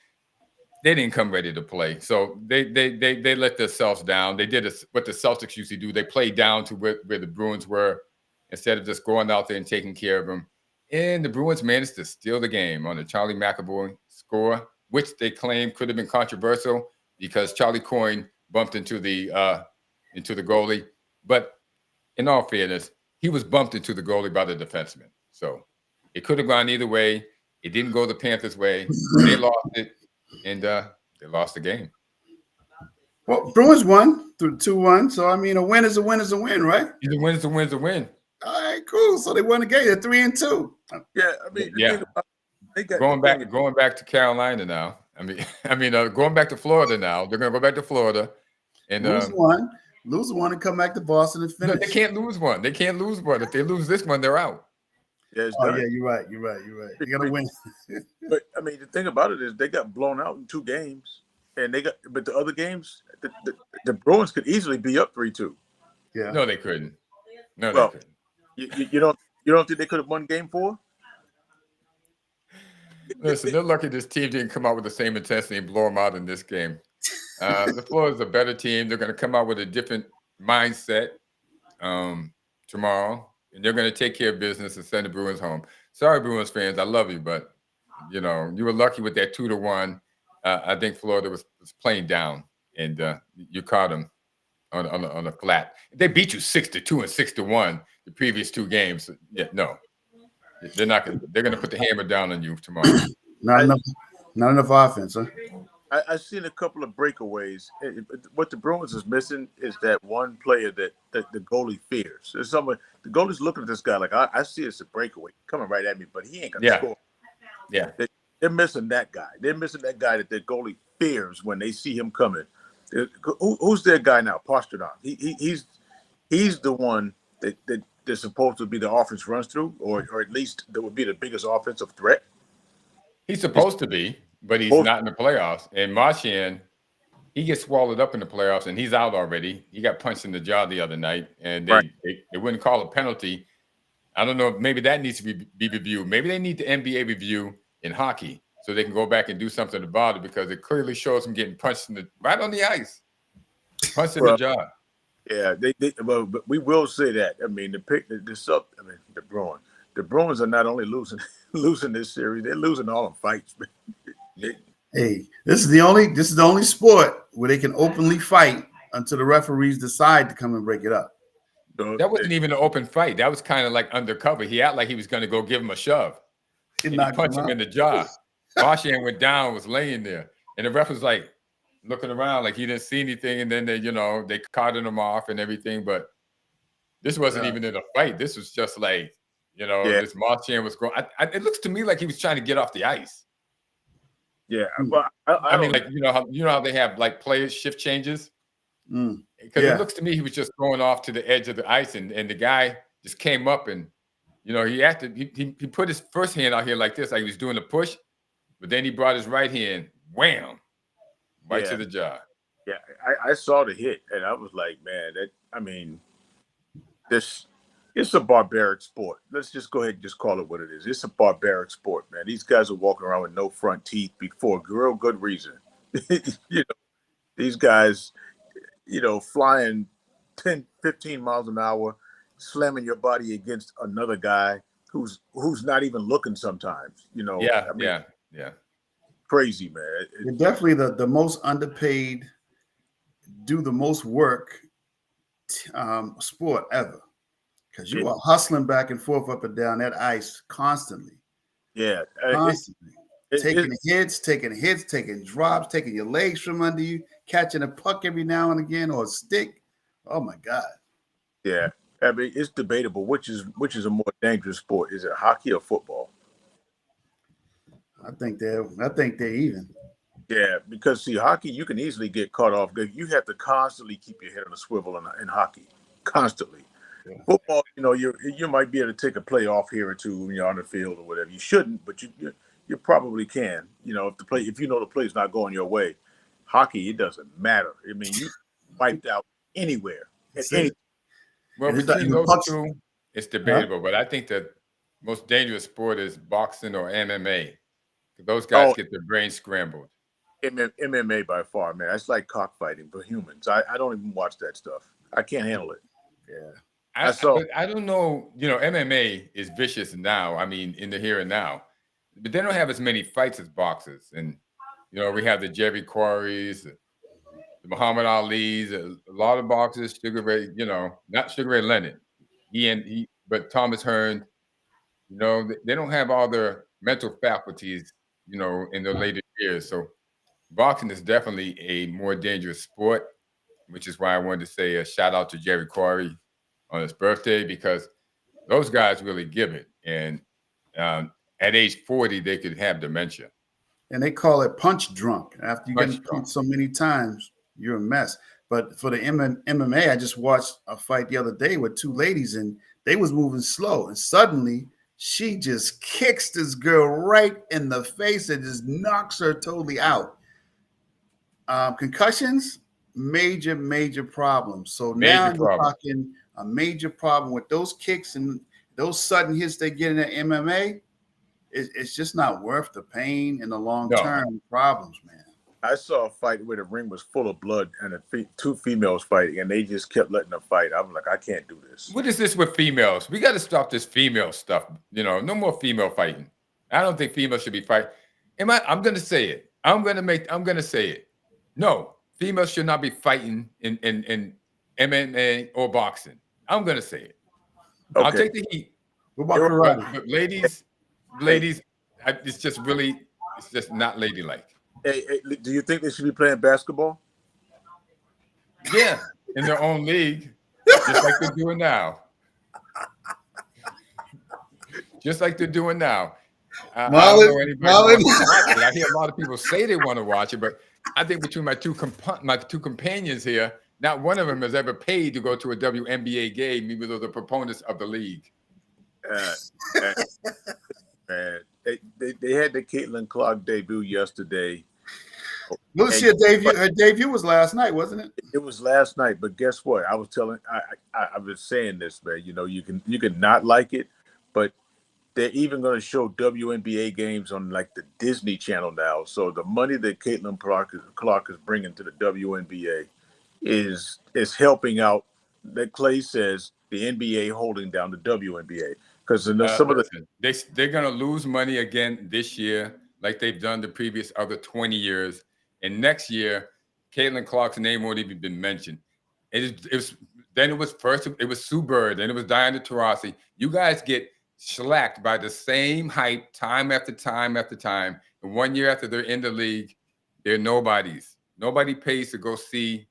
they didn't come ready to play. So they let themselves down. They did what the Celtics usually do. They played down to where the Bruins were instead of just going out there and taking care of them. And the Bruins managed to steal the game on a Charlie McAvoy score, which they claim could have been controversial because Charlie Coyne bumped into the goalie. But in all fairness, he was bumped into the goalie by the defenseman. So it could have gone either way. It didn't go the Panthers' way. They lost it, and they lost the game. Well, Bruins won through 2-1. So, a win is a win is a win, right? Either win is a win is a win. All right, cool. So they won the game. They're 3-2. Yeah, Going back to Carolina now. Going back to Florida now. They're going to go back to Florida and lose one, and come back to Boston and finish. No, they can't lose one. If they lose this one, they're out. Yeah, you're right. You got to win. But the thing about it is they got blown out in 2 games, and but the other games, the Bruins could easily be up 3-2. Yeah. No, they couldn't. They couldn't. You don't think they could have won game 4? Listen, they're lucky this team didn't come out with the same intensity and blow them out in this game. The Florida's a better team. They're going to come out with a different mindset tomorrow, and they're going to take care of business and send the Bruins home. Sorry, Bruins fans, I love you, but you were lucky with that 2-1. I think Florida was playing down, and you caught them on a flat. They beat you 6-2 and 6-1 the previous 2 games. Yeah, no, they're not going. They're going to put the hammer down on you tomorrow. Not enough offense, huh? I've seen a couple of breakaways. What the Bruins is missing is that one player that the goalie fears. There's someone the goalie's looking at this guy like I see it's a breakaway coming right at me, but he ain't gonna score. Yeah, they're missing that guy. They're missing that guy that the goalie fears when they see him coming. Who's their guy now? Pastrnak. He's the one that they're supposed to be the offense runs through, or at least that would be the biggest offensive threat. He's supposed to be, but he's not in the playoffs. And Marchand, he gets swallowed up in the playoffs, and he's out already. He got punched in the jaw the other night, and they wouldn't call a penalty. I don't know. Maybe that needs to be reviewed. Maybe they need the NBA review in hockey so they can go back and do something about it because it clearly shows him getting punched right on the ice, punched in the jaw. Yeah, but we will say that. The Bruins are not only losing this series, they're losing all the fights. Hey, this is the only sport where they can openly fight until the referees decide to come and break it up. That wasn't even an open fight. That was kind of like undercover. He acted like he was going to go give him a shove. He punched him in the jaw. Marchand went down, was laying there, and the ref was like looking around like he didn't see anything. And then they carted him off and everything. But this wasn't even in a fight. This was just like this Marchand was going. It looks to me like he was trying to get off the ice. Yeah, well, I mean, like how they have like players shift changes. Because it looks to me he was just going off to the edge of the ice, and the guy just came up and he put his first hand out here like this, like he was doing a push, but then he brought his right hand, wham, right to the jaw. Yeah, I saw the hit, and I was like, man, It's a barbaric sport. Let's just go ahead and just call it what it is. It's a barbaric sport, man. These guys are walking around with no front teeth for a real good reason. These guys, flying 10, 15 miles an hour, slamming your body against another guy who's not even looking sometimes. Yeah. Crazy, man. They're definitely the most underpaid, do the most work sport ever. Because you are hustling back and forth up and down that ice constantly. Yeah. Constantly. Taking hits, taking drops, taking your legs from under you, catching a puck every now and again or a stick. Oh my God. Yeah. I mean, it's debatable which is a more dangerous sport. Is it hockey or football? I think they're even. Yeah, because see, hockey, you can easily get caught off. You have to constantly keep your head on a swivel in hockey. Constantly. Yeah. Football, you might be able to take a play off here or two when you're on the field or whatever. You shouldn't, but you probably can. If you know the play's not going your way. Hockey, it doesn't matter. I mean, you wiped out anywhere. Well, between those two, it's debatable. But I think the most dangerous sport is boxing or MMA. Those guys get their brains scrambled. MMA by far, man. It's like cockfighting for humans. I don't even watch that stuff. I can't handle it. Yeah. I don't know. MMA is vicious now. I mean, in the here and now, but they don't have as many fights as boxers. And we have the Jerry Quarries, the Muhammad Ali's, a lot of boxers. Sugar Ray, not Sugar Ray Leonard, but Thomas Hearn. They don't have all their mental faculties. In the later years. So boxing is definitely a more dangerous sport, which is why I wanted to say a shout out to Jerry Quarry on his birthday, because those guys really give it. And at age 40, they could have dementia. And they call it punch drunk. After you get punched so many times, you're a mess. But for the MMA, I just watched a fight the other day with two ladies, and they was moving slow. And suddenly, she just kicks this girl right in the face and just knocks her totally out. Concussions, major problems. So now you're talking a major problem with those kicks and those sudden hits they get in the MMA. It's just not worth the pain and the long-term problems, man. I saw a fight where the ring was full of blood and two females fighting, and they just kept letting them fight. I'm like, I can't do this. What is this with females? We got to stop this female stuff. No more female fighting. I don't think females should be fighting. I'm going to say it. I'm going to say it. No, females should not be fighting in MMA or boxing. I'm going to say it. Okay. I'll take the heat. But ladies, it's just not ladylike. Hey, do you think they should be playing basketball? Yeah, in their own league, just like they're doing now. I don't know anybody wants to watch it. I hear a lot of people say they want to watch it, but I think between my two companions here, not one of them has ever paid to go to a WNBA game, even though they're proponents of the league. Man, they had the Caitlin Clark debut yesterday. Her debut was last night, wasn't it? It was last night, but guess what? I was saying this, man. You can not like it, but they're even going to show WNBA games on like the Disney Channel now. So the money that Caitlin Clark is bringing to the WNBA is helping out. That Clay says the NBA holding down the WNBA. Because they're going to lose money again this year, like they've done the previous other 20 years. And next year, Caitlin Clark's name won't even been mentioned. It was Sue Bird, then it was Diana Taurasi. You guys get shellacked by the same hype time after time after time. And 1 year after they're in the league, they're nobodies. Nobody pays to go see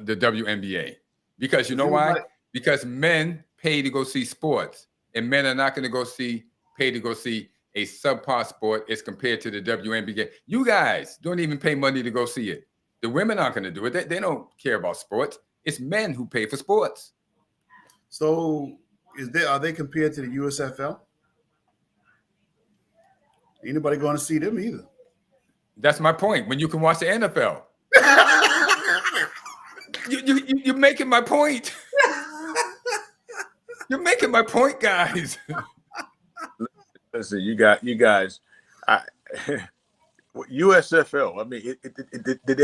the WNBA. Because you know why? Because men pay to go see sports, and men are not going to pay to go see a subpar sport as compared to the WNBA. You guys don't even pay money to go see it. The women aren't going to do it. They don't care about sports. It's men who pay for sports. So are they compared to the USFL? Ain't nobody going to see them either. That's my point. When you can watch the NFL. You're making my point. You're making my point, guys. Listen, you guys. USFL. I mean,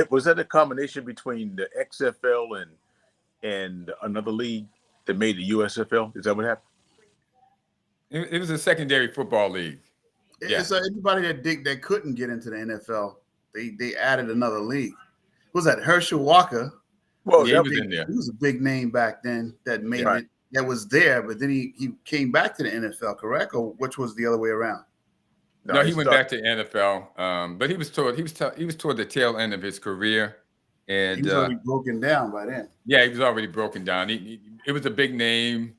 was that a combination between the XFL and another league that made the USFL? Is that what happened? It was a secondary football league. Yeah. So everybody that couldn't get into the NFL, they added another league. What was that Herschel Walker? Well, yeah, he was in there. He was a big name back then that made Right. it. That was there, but then he came back to the NFL, correct? Or which was the other way around? No, he went back to NFL. But he was toward the tail end of his career, and he was already broken down by then. Yeah, he was already broken down. It was a big name.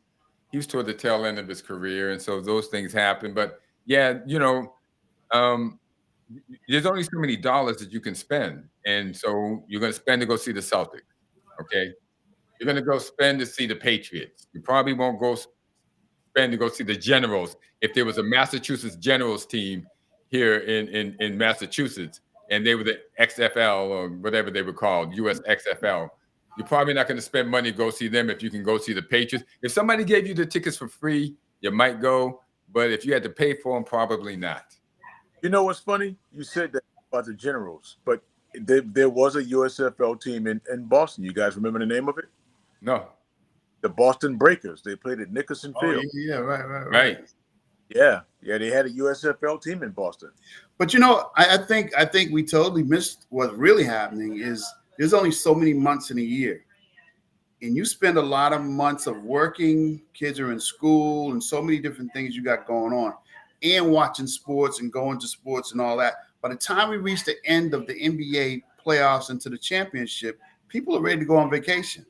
He was toward the tail end of his career, and so those things happen. But yeah, there's only so many dollars that you can spend, and so you're going to spend to go see the Celtics. Okay, you're going to go spend to see the Patriots. You probably won't go spend to go see the Generals if there was a Massachusetts Generals team here in Massachusetts, and they were the XFL or whatever they were called, US XFL. You're probably not going to spend money to go see them if you can go see the Patriots. If somebody gave you the tickets for free, you might go, but if you had to pay for them, probably not. You know what's funny? You said that about the Generals, but there was a USFL team in Boston. You guys remember the name of it? No. The Boston Breakers. They played at Nickerson Field. Yeah, right. Yeah, they had a USFL team in Boston. But I think we totally missed what's really happening is there's only so many months in a year. And you spend a lot of months of working, kids are in school, and so many different things you got going on, and watching sports and going to sports and all that. By the time we reach the end of the NBA playoffs into the championship, people are ready to go on vacation.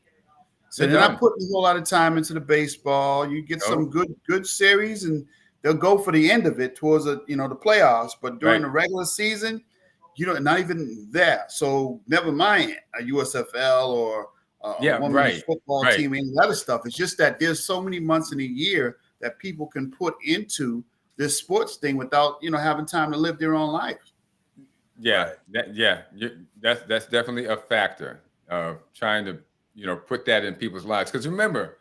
So they're not putting a whole lot of time into the baseball. You get some good series, and they'll go for the end of it towards the playoffs. But during the regular season, not even there. So never mind a USFL or a women's football team and other stuff. It's just that there's so many months in a year that people can put into this sports thing without having time to live their own life. Yeah, that's definitely a factor of trying to put that in people's lives. Because remember,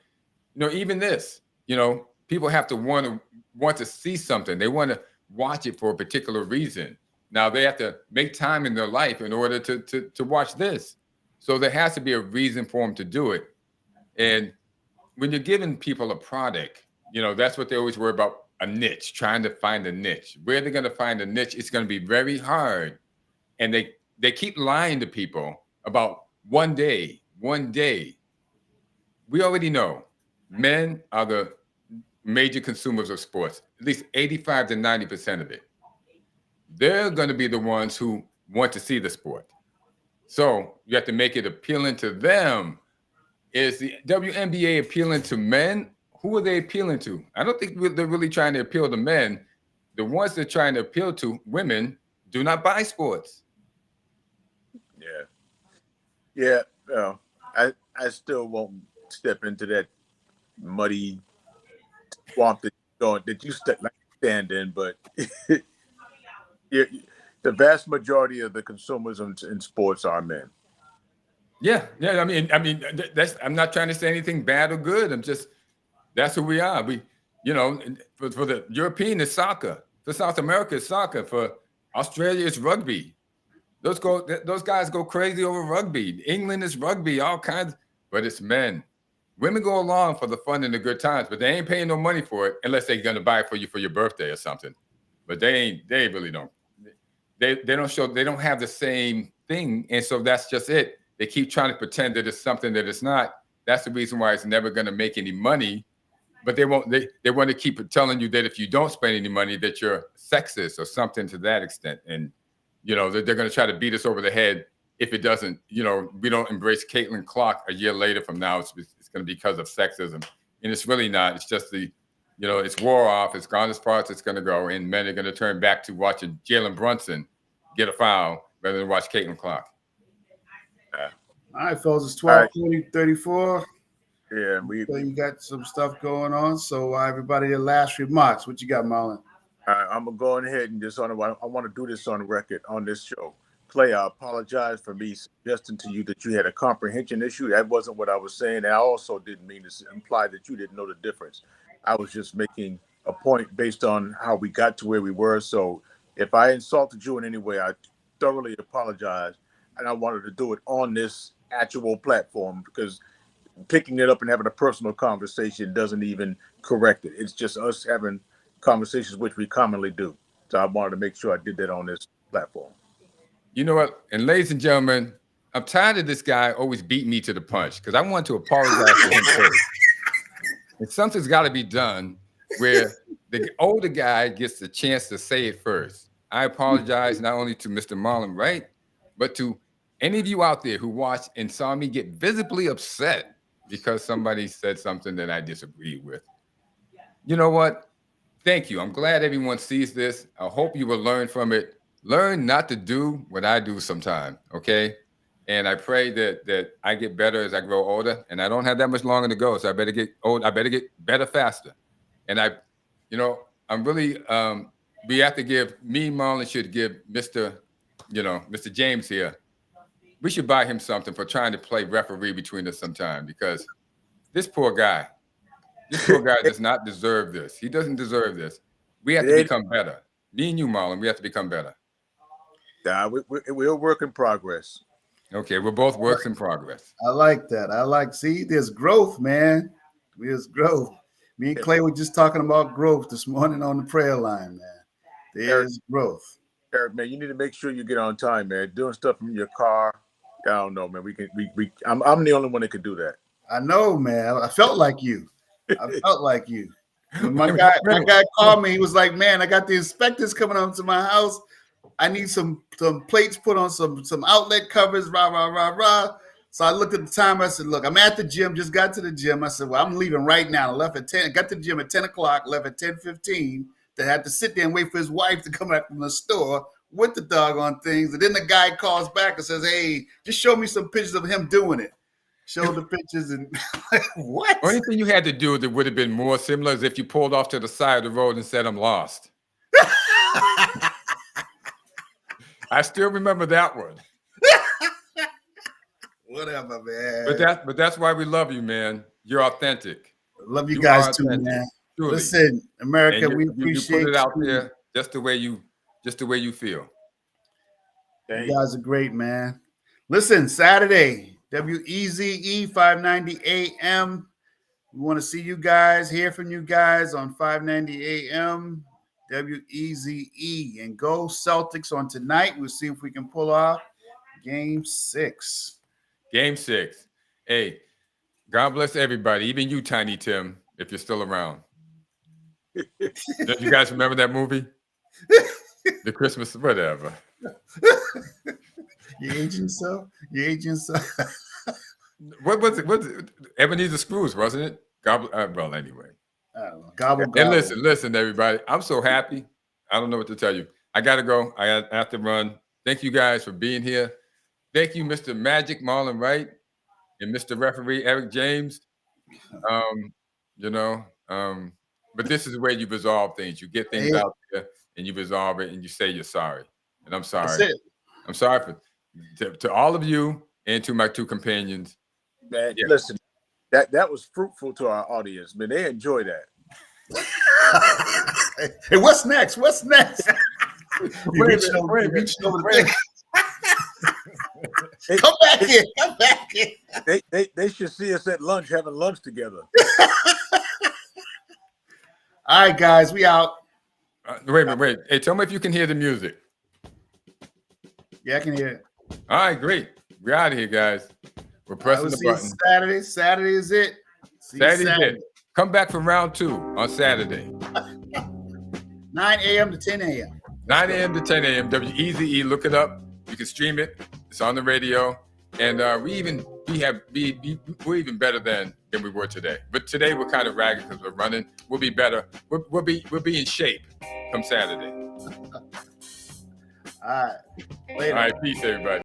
even this, people have to want to see something. They want to watch it for a particular reason. Now they have to make time in their life in order to watch this. So there has to be a reason for them to do it. And when you're giving people a product, that's what they always worry about, a niche, trying to find a niche. Where they're going to find a niche, it's going to be very hard. And they keep lying to people about one day. We already know men are the major consumers of sports, at least 85 to 90% of it. They're going to be the ones who want to see the sport. So you have to make it appealing to them. Is the WNBA appealing to men? Who are they appealing to? I don't think they're really trying to appeal to men. The ones they're trying to appeal to, women, do not buy sports. Yeah. I still won't step into that muddy swamp that you stand in, but the vast majority of the consumers in sports are men. Yeah. I mean, I'm not trying to say anything bad or good. That's who we are. We, for the European, it's soccer. For South America, it's soccer. For Australia, it's rugby. Those guys go crazy over rugby. England is rugby, all kinds, but it's men. Women go along for the fun and the good times, but they ain't paying no money for it unless they're gonna buy it for you for your birthday or something. But they really don't. They don't have the same thing, and so that's just it. They keep trying to pretend that it's something that it's not. That's the reason why it's never gonna make any money. But they won't. They want to keep telling you that if you don't spend any money, that you're sexist or something to that extent. And they're going to try to beat us over the head if it doesn't. We don't embrace Caitlin Clark a year later from now. It's going to be because of sexism, and it's really not. It's just it's wore off. It's gone as far as it's going to go, and men are going to turn back to watching Jalen Brunson get a foul rather than watch Caitlin Clark. All right, fellas, it's 12:34. Yeah, so you got some stuff going on. So everybody, their last remarks. What you got, Marlon? I'm gonna go ahead and I want to do this on record on this show. Clay, I apologize for me suggesting to you that you had a comprehension issue. That wasn't what I was saying. I also didn't mean to imply that you didn't know the difference. I was just making a point based on how we got to where we were. So if I insulted you in any way, I thoroughly apologize. And I wanted to do it on this actual platform because picking it up and having a personal conversation doesn't even correct it. It's just us having conversations, which we commonly do. So I wanted to make sure I did that on this platform. You know what? And ladies and gentlemen, I'm tired of this guy always beating me to the punch because I want to apologize to him first. And something's got to be done where the older guy gets the chance to say it first. I apologize not only to Mr. Marlon Wright, but to any of you out there who watched and saw me get visibly upset because somebody said something that I disagreed with. You know what? Thank you. I'm glad everyone sees this. I hope you will learn from it. Learn not to do what I do sometime, okay? And I pray that I get better as I grow older, and I don't have that much longer to go, so I better get old. I better get better faster. And I'm really, we have to give, me and Marlon should give Mr. James here, we should buy him something for trying to play referee between us sometime because this poor guy does not deserve this. He doesn't deserve this. We have to become better. Me and you, Marlon, we have to become better. Yeah, we're a work in progress. Okay, we're both works in progress. I like that. See, there's growth, man. There's growth. Me and Clay were just talking about growth this morning on the prayer line, man. There's growth. Eric, man, you need to make sure you get on time, man. Doing stuff from your car. I don't know, man. I'm the only one that could do that. I know, man. I felt like you. When my guy called me. He was like, "Man, I got the inspectors coming up to my house. I need some plates put on some outlet covers, rah, rah, rah, rah." So I looked at the time. I said, "Look, I'm at the gym, just got to the gym." I said, "Well, I'm leaving right now." I left at 10, got to the gym at 10 o'clock, left at 10:15 to have to sit there and wait for his wife to come back from the store with the doggone things. And then the guy calls back and says, "Hey, just show me some pictures of him doing it." Show the pictures and what? Only thing you had to do that would have been more similar is if you pulled off to the side of the road and said, "I'm lost." I still remember that one. Whatever, man. But that's why we love you, man. You're authentic. Love you guys too, man. Truly. Listen, America, we appreciate you put it out there just the way you feel. You guys are great, man. Listen, Saturday, WEZE 590 AM. We want to see you guys, hear from you guys on 590 AM. WEZE, and go Celtics on tonight. We'll see if we can pull off Game 6. Game 6. Hey, God bless everybody, even you, Tiny Tim, if you're still around. Don't you guys remember that movie? The Christmas, whatever. You aging so? What was it? Ebenezer Scrooge, wasn't it? Well, anyway. I don't know. Gobble. And listen, everybody. I'm so happy. I don't know what to tell you. I got to go. I have to run. Thank you guys for being here. Thank you, Mr. Magic Marlon Wright and Mr. Referee Eric James. But this is where you resolve things. You get things out there and you resolve it and you say you're sorry. And I'm sorry. That's it. I'm sorry to all of you and to my two companions. Man, listen, that was fruitful to our audience. Man, they enjoy that. Hey, what's next? Wait a minute. Come back here. They should see us at lunch, having lunch together. All right, guys, we out. Wait. Hey, tell me if you can hear the music. Yeah, I can hear it. All right, great. We're out of here, guys. We're pressing the button. Saturday is it. Saturday's it. Come back for round 2 on Saturday. 9 a.m. to 10 a.m. 9 a.m. to 10 a.m. WEZE. Look it up. You can stream it. It's on the radio. And we're even better than we were today. But today we're kind of ragged because we're running. We'll be better. We'll be in shape come Saturday. All right. Later. All right. Peace, everybody.